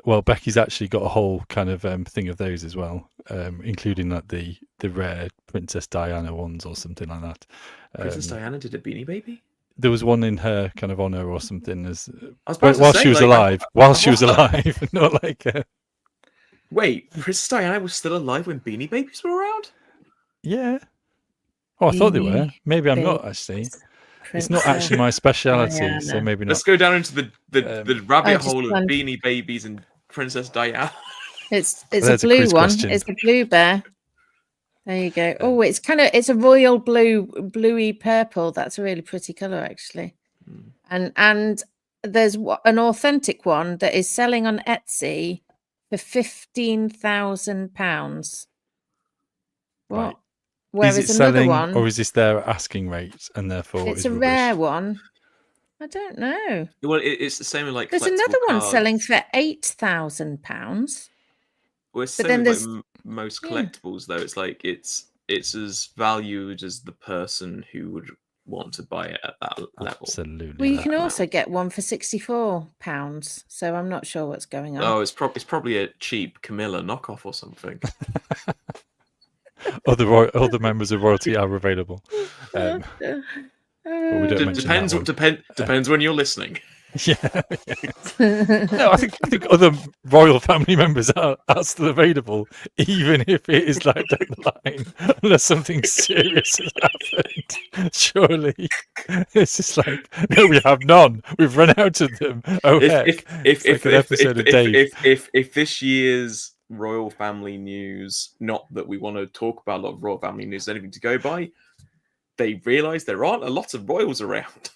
Well, Becky's actually got a whole kind of thing of those as well, including like the rare Princess Diana ones or something like that. Princess Diana did a Beanie Baby? There was one in her kind of honor or something, as while she was alive. While she was alive, not like. Wait, Princess Diana was still alive when Beanie Babies were around? Yeah. Oh, I thought they were. Maybe I'm not actually. It's not actually my speciality, so maybe not. Let's go down into the rabbit hole of Beanie Babies and Princess Diana. It's a blue one. It's a blue bear. There you go. Oh, it's a royal bluey purple. That's a really pretty color, actually. And there's an authentic one that is selling on Etsy for £15,000. What? Right. Whereas is it another selling, one, or is this their asking rate, and therefore it's is a rubbish? rare one. I don't know. Well, it's the same with like There's collectible another one cards. selling for £8,000. Well, it's the but same then with there's- like most yeah. collectibles, though. It's like it's as valued as the person who would want to buy it at that level. Absolutely. Well, you that can amount. also get one for £64. So I'm not sure what's going on. Oh, it's probably a cheap Camilla knockoff or something. Other members of royalty are available. But we don't mention Depends. that one. Depends when you're listening. Yeah. No, I think other royal family members are still available, even if it is like down the line, unless something serious has happened. Surely, it's just like, no, we have none. We've run out of them. Oh heck! It's like an episode of Dave. If this year's royal family news, not that we want to talk about a lot of royal family news, anything to go by, they realise there aren't a lot of royals around.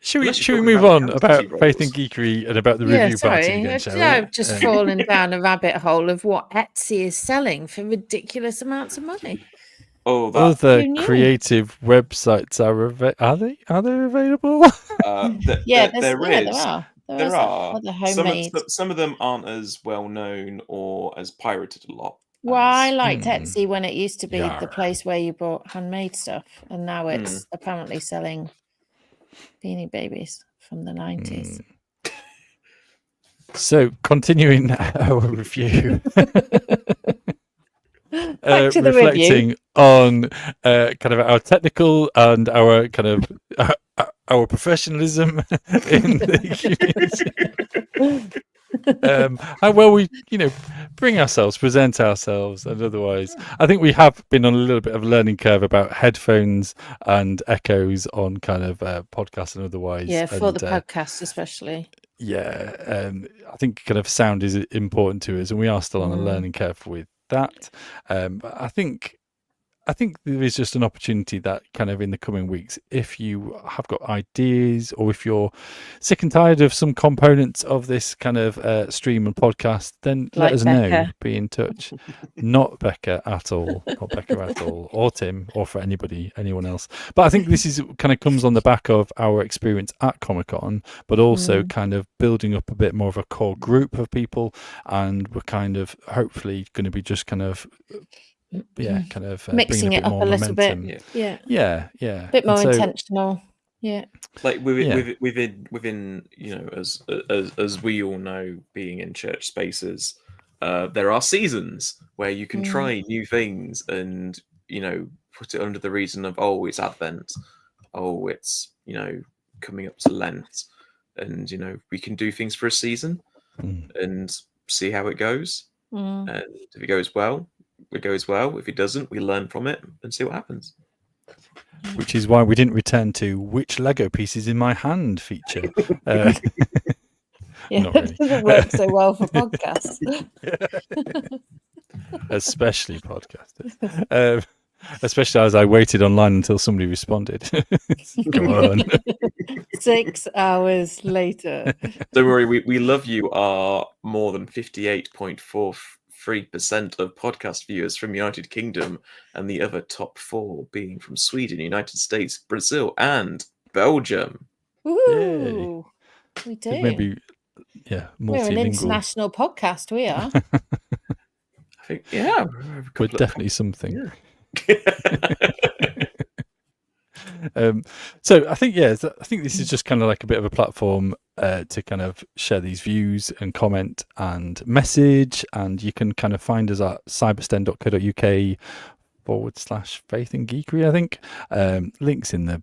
Should we Unless you're move talking on about about fantasy Faith and roles. Geekery and about the Yeah, review party sorry. again, shall we? I've just fallen down a rabbit hole of what Etsy is selling for ridiculous amounts of money. Oh, that Other Who knew? creative websites are they available? Yeah, there there is. are. There are. Other homemade. Some of them aren't as well known or as pirated a lot. Well, I as- liked Etsy when it used to be the Yar. place where you bought handmade stuff, and now it's apparently selling Beanie Babies from the 90s. So, continuing our review, Back to the reflecting on kind of our technical and our kind of our professionalism in the community. How well we, bring ourselves, present ourselves, and otherwise. I think we have been on a little bit of a learning curve about headphones and echoes on kind of podcasts and otherwise. Yeah, for and, the podcast especially. Yeah, I think kind of sound is important to us, and we are still on a learning curve with that. But I think there is just an opportunity that kind of in the coming weeks, if you have got ideas or if you're sick and tired of some components of this kind of stream and podcast, then let us know. Be in touch. Not Becca at all. Not Becca at all. Or Tim, or for anyone else. But I think this is kind of comes on the back of our experience at Comic-Con, but also kind of building up a bit more of a core group of people. And we're kind of hopefully going to be just kind of mixing it up a little momentum. bit. Yeah. A bit more intentional. Yeah. Like within as we all know, being in church spaces, there are seasons where you can try new things and put it under the reason of it's Advent, it's coming up to Lent, and we can do things for a season and see how it goes. And if it goes well, it goes well. If it doesn't, we learn from it and see what happens. Which is why we didn't return to which Lego piece is in my hand feature. Yeah, it doesn't work so well for podcasts. Especially podcasters. Especially as I waited online until somebody responded. Come on. 6 hours later. Don't worry, we love you. Are more than 58.43% of podcast viewers from United Kingdom, and the other top 4 being from Sweden, United States, Brazil, and Belgium. Ooh, we do. Maybe, we're an international podcast. We are. I think, we're definitely something. Yeah. So I think this is just kind of like a bit of a platform to kind of share these views and comment and message, and you can kind of find us at cybersten.co.uk/Faith and Geekery. I think links in the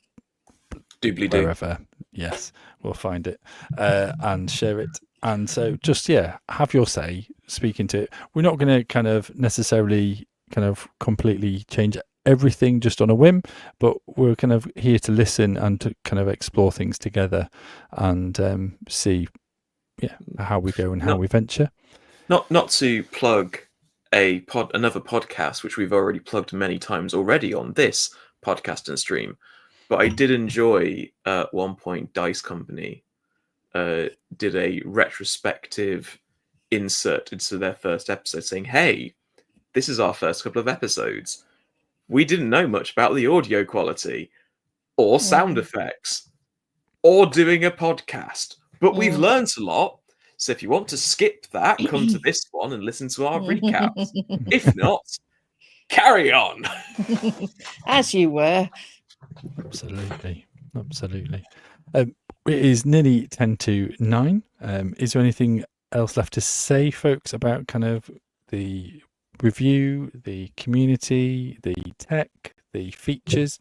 wherever. Yes, we'll find it and share it. And so just have your say, speak into it. We're not going to kind of necessarily kind of completely change everything just on a whim, but we're kind of here to listen and to kind of explore things together and see how we go and how we venture. Not to plug another podcast which we've already plugged many times already on this podcast and stream, but I did enjoy at one point Dice Company did a retrospective insert into their first episode saying, hey, this is our first couple of episodes. We didn't know much about the audio quality or sound effects or doing a podcast, but we've learned a lot. So if you want to skip that, come to this one and listen to our recaps. If not, carry on. As you were. Absolutely. It is nearly 10 to 9. Is there anything else left to say, folks, about kind of the review, the community, the tech, the features?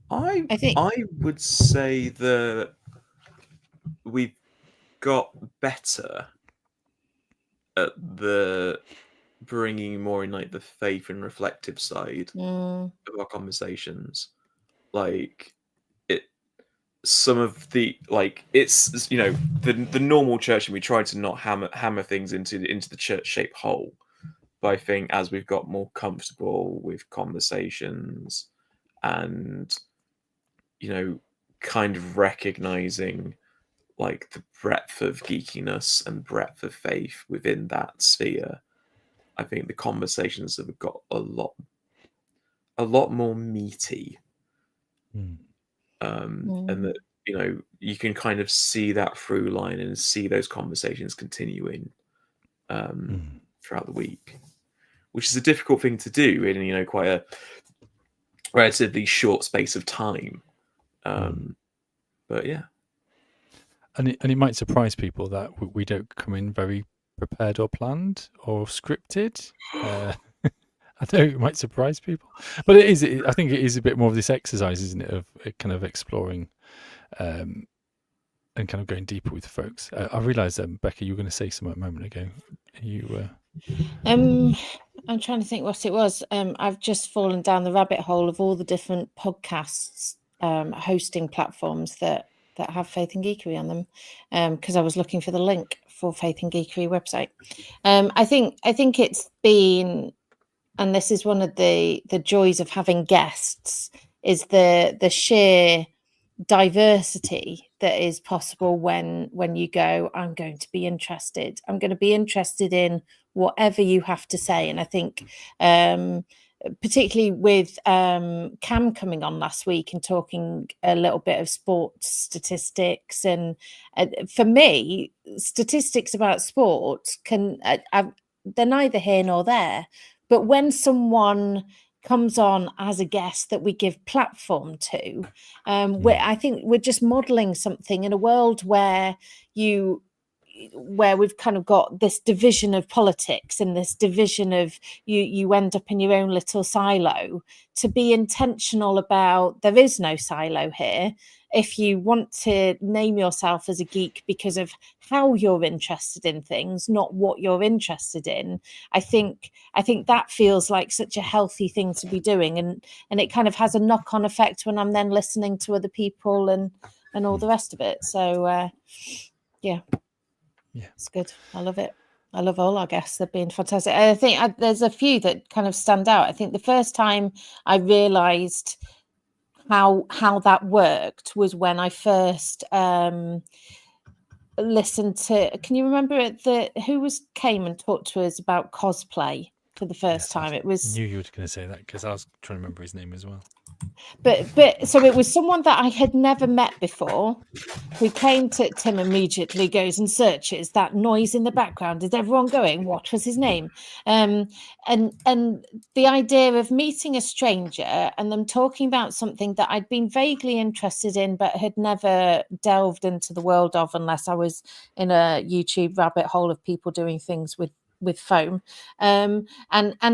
I think- would say that we've got better at the bringing more in like the faith and reflective side of our conversations. Like some of the it's the normal church, and we try to not hammer things into the church shaped hole. But I think as we've got more comfortable with conversations and kind of recognizing like the breadth of geekiness and breadth of faith within that sphere, I think the conversations have got a lot more meaty. And that you can kind of see that through line and see those conversations continuing throughout the week, which is a difficult thing to do in quite a relatively short space of time. But yeah, and it might surprise people that we don't come in very prepared or planned or scripted. I know it might surprise people, but it is. I think it is a bit more of this exercise, isn't it, of kind of exploring and kind of going deeper with folks. I realised, Becca, you were going to say something a moment ago. I'm trying to think what it was. I've just fallen down the rabbit hole of all the different podcasts hosting platforms that have Faith and Geekery on them, because I was looking for the link for Faith and Geekery website. I think it's been, and this is one of the joys of having guests, is the sheer diversity that is possible when you go, I'm going to be interested in whatever you have to say. And I think particularly with Cam coming on last week and talking a little bit of sports statistics, and for me, statistics about sports they're neither here nor there. But when someone comes on as a guest that we give platform to, I think we're just modeling something in a world where we've kind of got this division of politics and this division of you end up in your own little silo. To be intentional about, there is no silo here. If you want to name yourself as a geek because of how you're interested in things, not what you're interested in, I think that feels like such a healthy thing to be doing, and it kind of has a knock-on effect when I'm then listening to other people and all the rest of it. So yeah, it's good. I love it. I love all our guests. They've been fantastic. I think there's a few that kind of stand out. I think the first time I realised how that worked was when I first listened to, can you remember who came and talked to us about cosplay for the first time? It was, I knew you were going to say that because I was trying to remember his name as well. But so it was someone that I had never met before. We came to Tim, immediately goes and searches that noise in the background. Is everyone going, what was his name? And the idea of meeting a stranger and them talking about something that I'd been vaguely interested in but had never delved into the world of, unless I was in a YouTube rabbit hole of people doing things with foam, and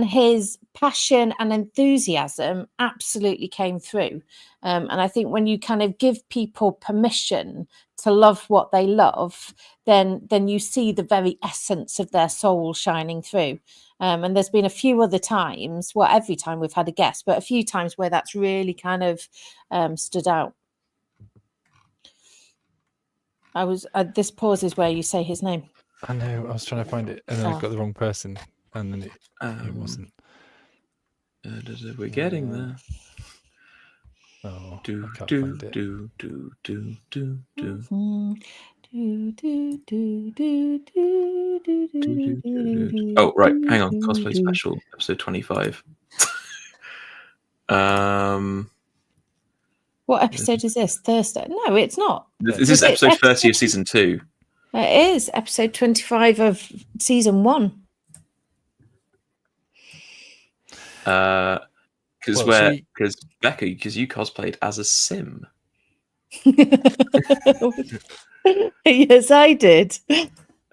his passion and enthusiasm absolutely came through, and I think when you kind of give people permission to love what they love, then you see the very essence of their soul shining through. And there's been a few other times, well, every time we've had a guest, but a few times where that's really kind of stood out. This pause is where you say his name. I know. I was trying to find it, and then I got the wrong person, and then it wasn't. We're getting there. Oh, I can't find it. Oh, right. Hang on. Cosplay special, episode 25. What episode is this? Thursday? No, it's not. This is episode 30 of season 2. It is episode 25 of season 1. Because Becca, because you cosplayed as a sim. Yes, I did.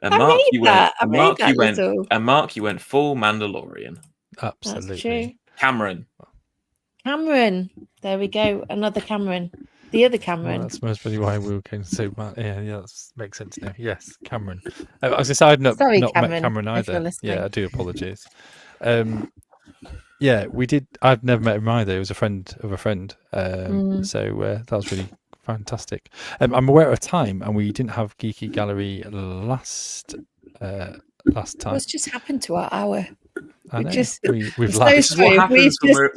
And Mark, you went full Mandalorian. Absolutely. That's true. Cameron. There we go. Another Cameron. The other Cameron. Well, that's most probably why we were going to say, yeah, that makes sense now. Yes, Cameron. I was decided not met Cameron either. Yeah, I do apologise. Yeah, we did. I've never met him either. He was a friend of a friend. So that was really fantastic. I'm aware of time, and we didn't have Geeky Gallery last time. What's just happened to our hour? I know. We've this is what happens when we're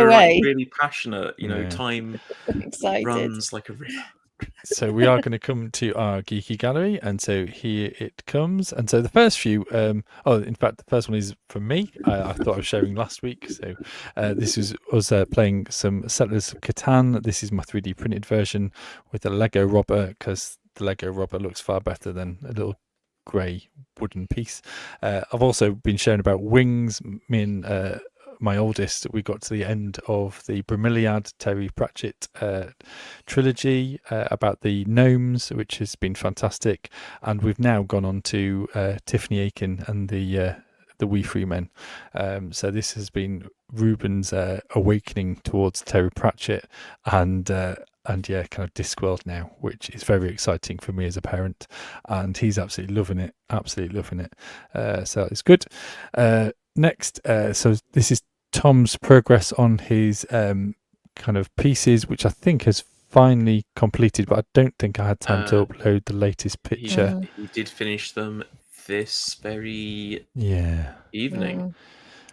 away. like really passionate. Time runs like a river. So we are going to come to our Geeky Gallery, and so here it comes. And so the first few, in fact, the first one is from me. I thought I was sharing last week. So this is us playing some Settlers of Catan. This is my 3D printed version with a Lego robber, because the Lego robber looks far better than a little grey wooden piece. I've also been sharing about wings. Me and my oldest, we got to the end of the Bromeliad Terry Pratchett trilogy about the gnomes, which has been fantastic, and we've now gone on to Tiffany Aiken and the Wee Free Men. So this has been Ruben's awakening towards Terry Pratchett, and kind of Discworld now, which is very exciting for me as a parent, and he's absolutely loving it. So it's good. Next, so this is Tom's progress on his kind of pieces, which I think has finally completed, but I don't think I had time to upload the latest picture. He did finish them this very evening.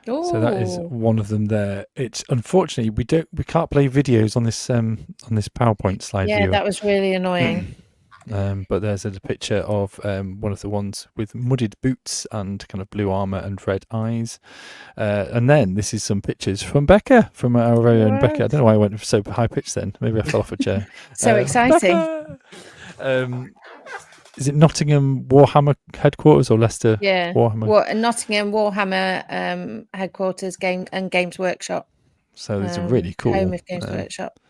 So that is one of them there. It's unfortunately we can't play videos on this PowerPoint slide viewer. Yeah, that was really annoying. But there's a picture of one of the ones with mudded boots and kind of blue armor and red eyes. And then this is some pictures from Becca, from our very own Becca. I don't know why I went so high pitched then. Maybe I fell off a chair. So exciting. Is it Nottingham Warhammer headquarters or Leicester Warhammer? Nottingham Warhammer headquarters Games Workshop. So it's a really cool home of Games Workshop.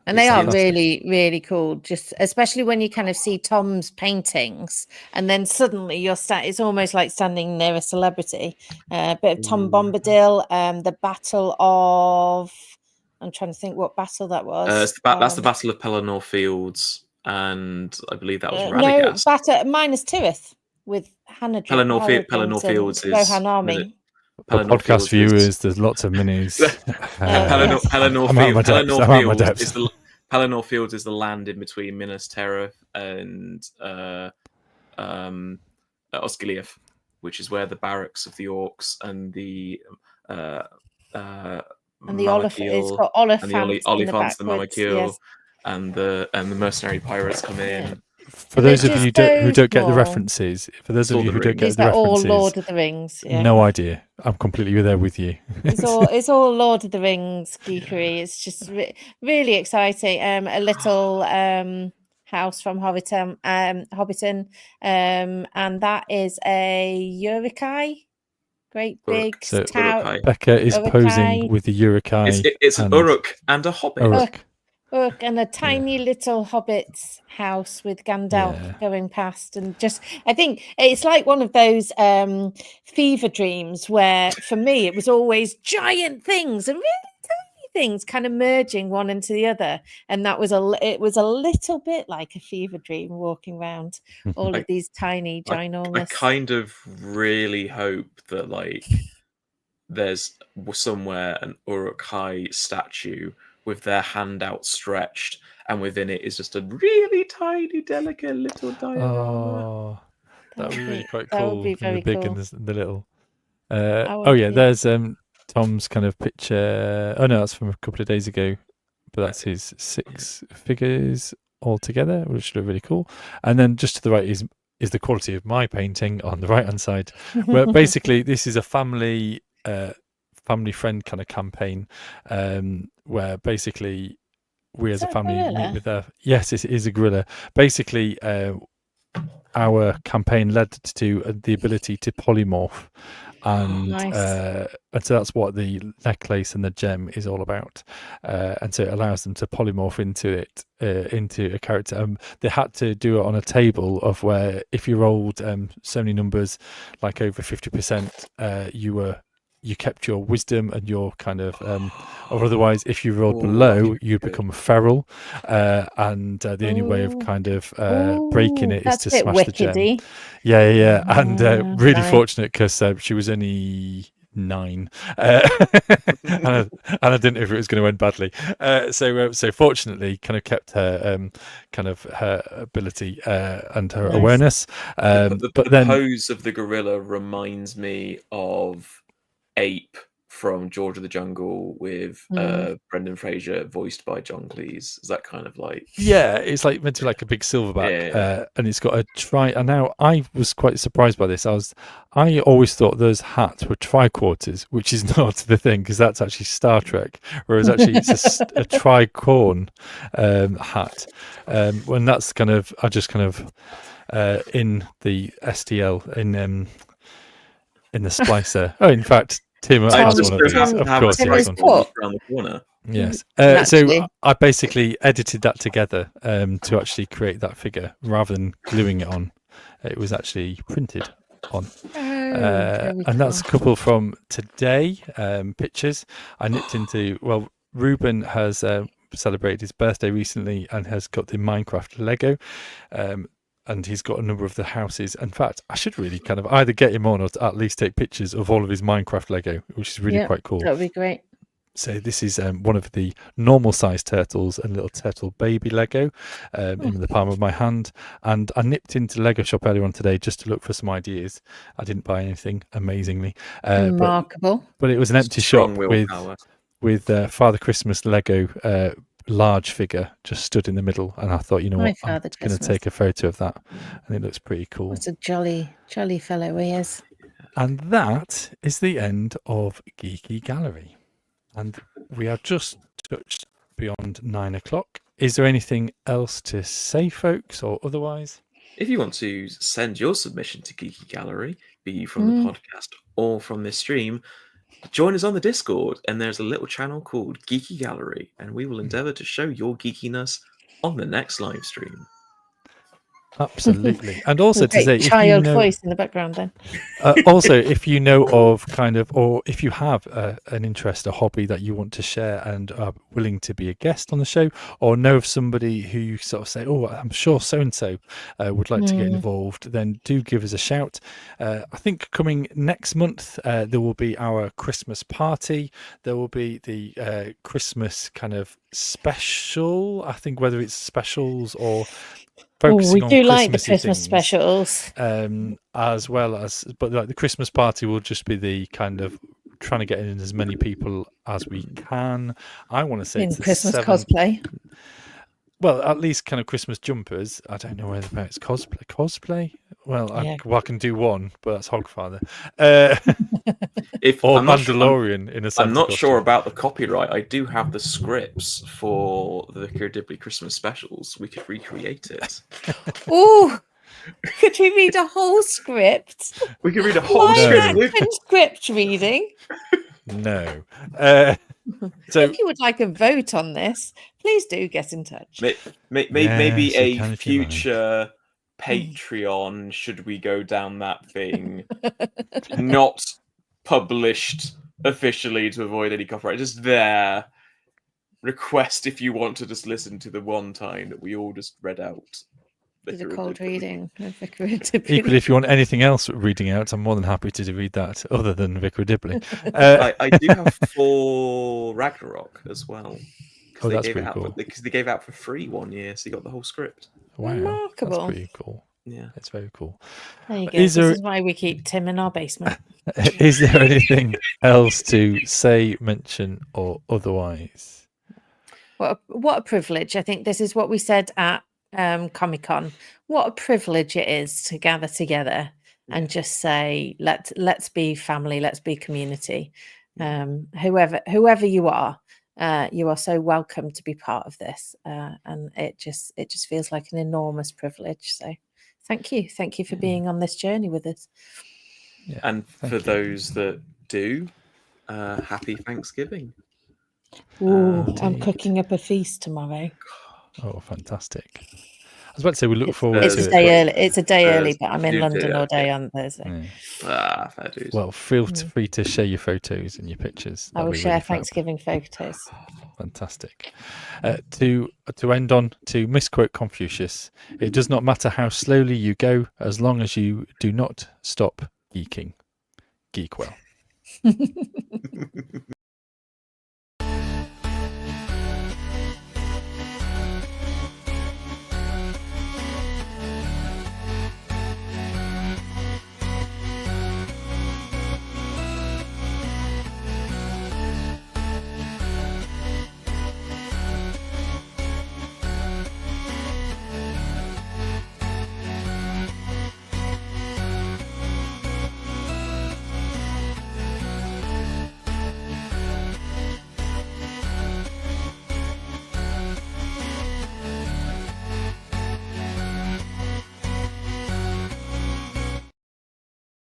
And they are really, really cool. Just especially when you kind of see Tom's paintings, and then suddenly it's almost like standing near a celebrity. A bit of Tom Bombadil, the Battle of. I'm trying to think what battle that was. That's the Battle of Pelennor Fields, and I believe that was Radagast. No, battle minus Tirith with Hannah. Pelennor Fields is Rohan Army. For podcast viewers, there's lots of minis. Pelennor Fields is the land in between Minas Tirith and Osgiliath, which is where the barracks of the orcs and the Oliphants, the Mamakil, and the mercenary pirates come in. Yeah. For those of you who don't get the references, all Lord of the Rings. Yeah. No idea. I'm completely there with you. It's all Lord of the Rings geekery. It's just really exciting. A little house from Hobbiton, and that is a Uruk-hai. Great big tower. Becca is posing with the Uruk-hai. It's an Uruk and a hobbit. Uruk and a tiny little hobbit's house with Gandalf going past, and I think it's like one of those fever dreams where, for me, it was always giant things and really tiny things kind of merging one into the other, and it was a little bit like a fever dream walking around all of these tiny ginormous. I kind of really hope that there's somewhere an Uruk-hai statue with their hand outstretched, and within it is just a really tiny, delicate little diorama. Oh, that would be really quite cool. That would be very big cool. And the little. There's Tom's kind of picture. Oh no, that's from a couple of days ago, but that's his 6 figures all together, which look really cool. And then just to the right is is the quality of my painting on the right hand side, where basically this is a family friend kind of campaign, where basically we as a family meet with yes, it is a gorilla. Basically our campaign led to the ability to polymorph, and so that's what the necklace and the gem is all about, and so it allows them to polymorph into a character. They had to do it on a table of where if you rolled so many numbers, like over 50%, you kept your wisdom and your kind of or otherwise if you rolled below you'd become feral, and the only way of kind of breaking it is to smash the gem. And really fortunate because she was only 9 and I didn't know if it was going to end badly, so fortunately kind of kept her kind of her ability and her awareness. But then the pose of the gorilla reminds me of Ape from George of the Jungle with Brendan Fraser voiced by John Cleese. Is that kind of like... Yeah, it's like meant to be like a big silverback, and it's got a and now I was quite surprised by this. I always thought those hats were tricorders, which is not the thing because that's actually Star Trek, whereas actually it's a tricorn hat. When that's kind of I just kind of in the STL in the splicer. Oh, in fact, Tim has one of these. Of course, he has one. Around the corner. Yes. So I basically edited that together to actually create that figure rather than gluing it on. It was actually printed on. And that's a couple from today, pictures. I nipped into, well, Ruben has celebrated his birthday recently and has got the Minecraft Lego. And he's got a number of the houses. In fact, I should really kind of either get him on or at least take pictures of all of his Minecraft Lego, which is really quite cool. That would be great. So this is one of the normal size turtles and little turtle baby Lego in the palm of my hand. And I nipped into Lego shop earlier on today just to look for some ideas. I didn't buy anything, amazingly. Remarkable. But it was an empty shop with Father Christmas Lego large figure just stood in the middle, and I thought, you know what, I'm going to take a photo of that, and it looks pretty cool. What a jolly fellow he is. And that is the end of Geeky Gallery, and we have just touched beyond 9 o'clock. Is there anything else to say, folks, or otherwise? If you want to send your submission to Geeky Gallery, be you from the podcast or from this stream, join us on the Discord, and there's a little channel called Geeky Gallery, and we will endeavour to show your geekiness on the next live stream. Absolutely. And also to say, child voice in the background then. Also, if you know of kind of, or if you have an interest, a hobby that you want to share and are willing to be a guest on the show, or know of somebody who you sort of say, oh, I'm sure so-and-so would like to get involved, then do give us a shout. I think coming next month, there will be our Christmas party. There will be the Christmas kind of special. I think whether it's specials or we do like the Christmas things, specials, as well as, but like the Christmas party will just be the kind of trying to get in as many people as we can. I want to say in Christmas cosplay. Well, at least kind of Christmas jumpers. I don't know whether it's cosplay. Well, I can do one, but that's Hogfather. Or Mandalorian in a sense. I'm not sure about the copyright. I do have the scripts for the Vicar of Dibley Christmas specials. We could recreate it. Oh, could we read a whole script? We could read a whole script reading. No. So if you would like a vote on this, please do get in touch. Maybe a future Patreon, should we go down that thing, not published officially to avoid any copyright, just there. Request if you want to just listen to the one time that we all just read out. Did a cold reading of Vicar of Dibley. Equally, if you want anything else reading out, I'm more than happy to read that other than Vicar of Dibley. I do have 4 Ragnarok as well. Oh, that's pretty cool. Because they gave out for free one year, so you got the whole script. Wow, remarkable. That's pretty cool. Yeah, it's very cool. There you go. This is why we keep Tim in our basement. Is there anything else to say, mention, or otherwise? What a privilege. I think this is what we said at Comic-Con, what a privilege it is to gather together and just say, let's be family, let's be community. Whoever you are so welcome to be part of this, and it just feels like an enormous privilege. So thank you for being on this journey with us. Yeah, And thank for you. those that do, happy Thanksgiving. Ooh, I'm Indeed. cooking up a feast tomorrow. Oh, fantastic. I was about to say we look It's forward a to day it. early. It's a day early, Thursday. but I'm in You London do, all day okay. on Thursday. Yeah. Fair dues. Well, feel free to share your photos and your pictures. I will That'd be share really fab. Thanksgiving photos. Fantastic. To end on, to misquote Confucius, it does not matter how slowly you go as long as you do not stop geeking. Geek well.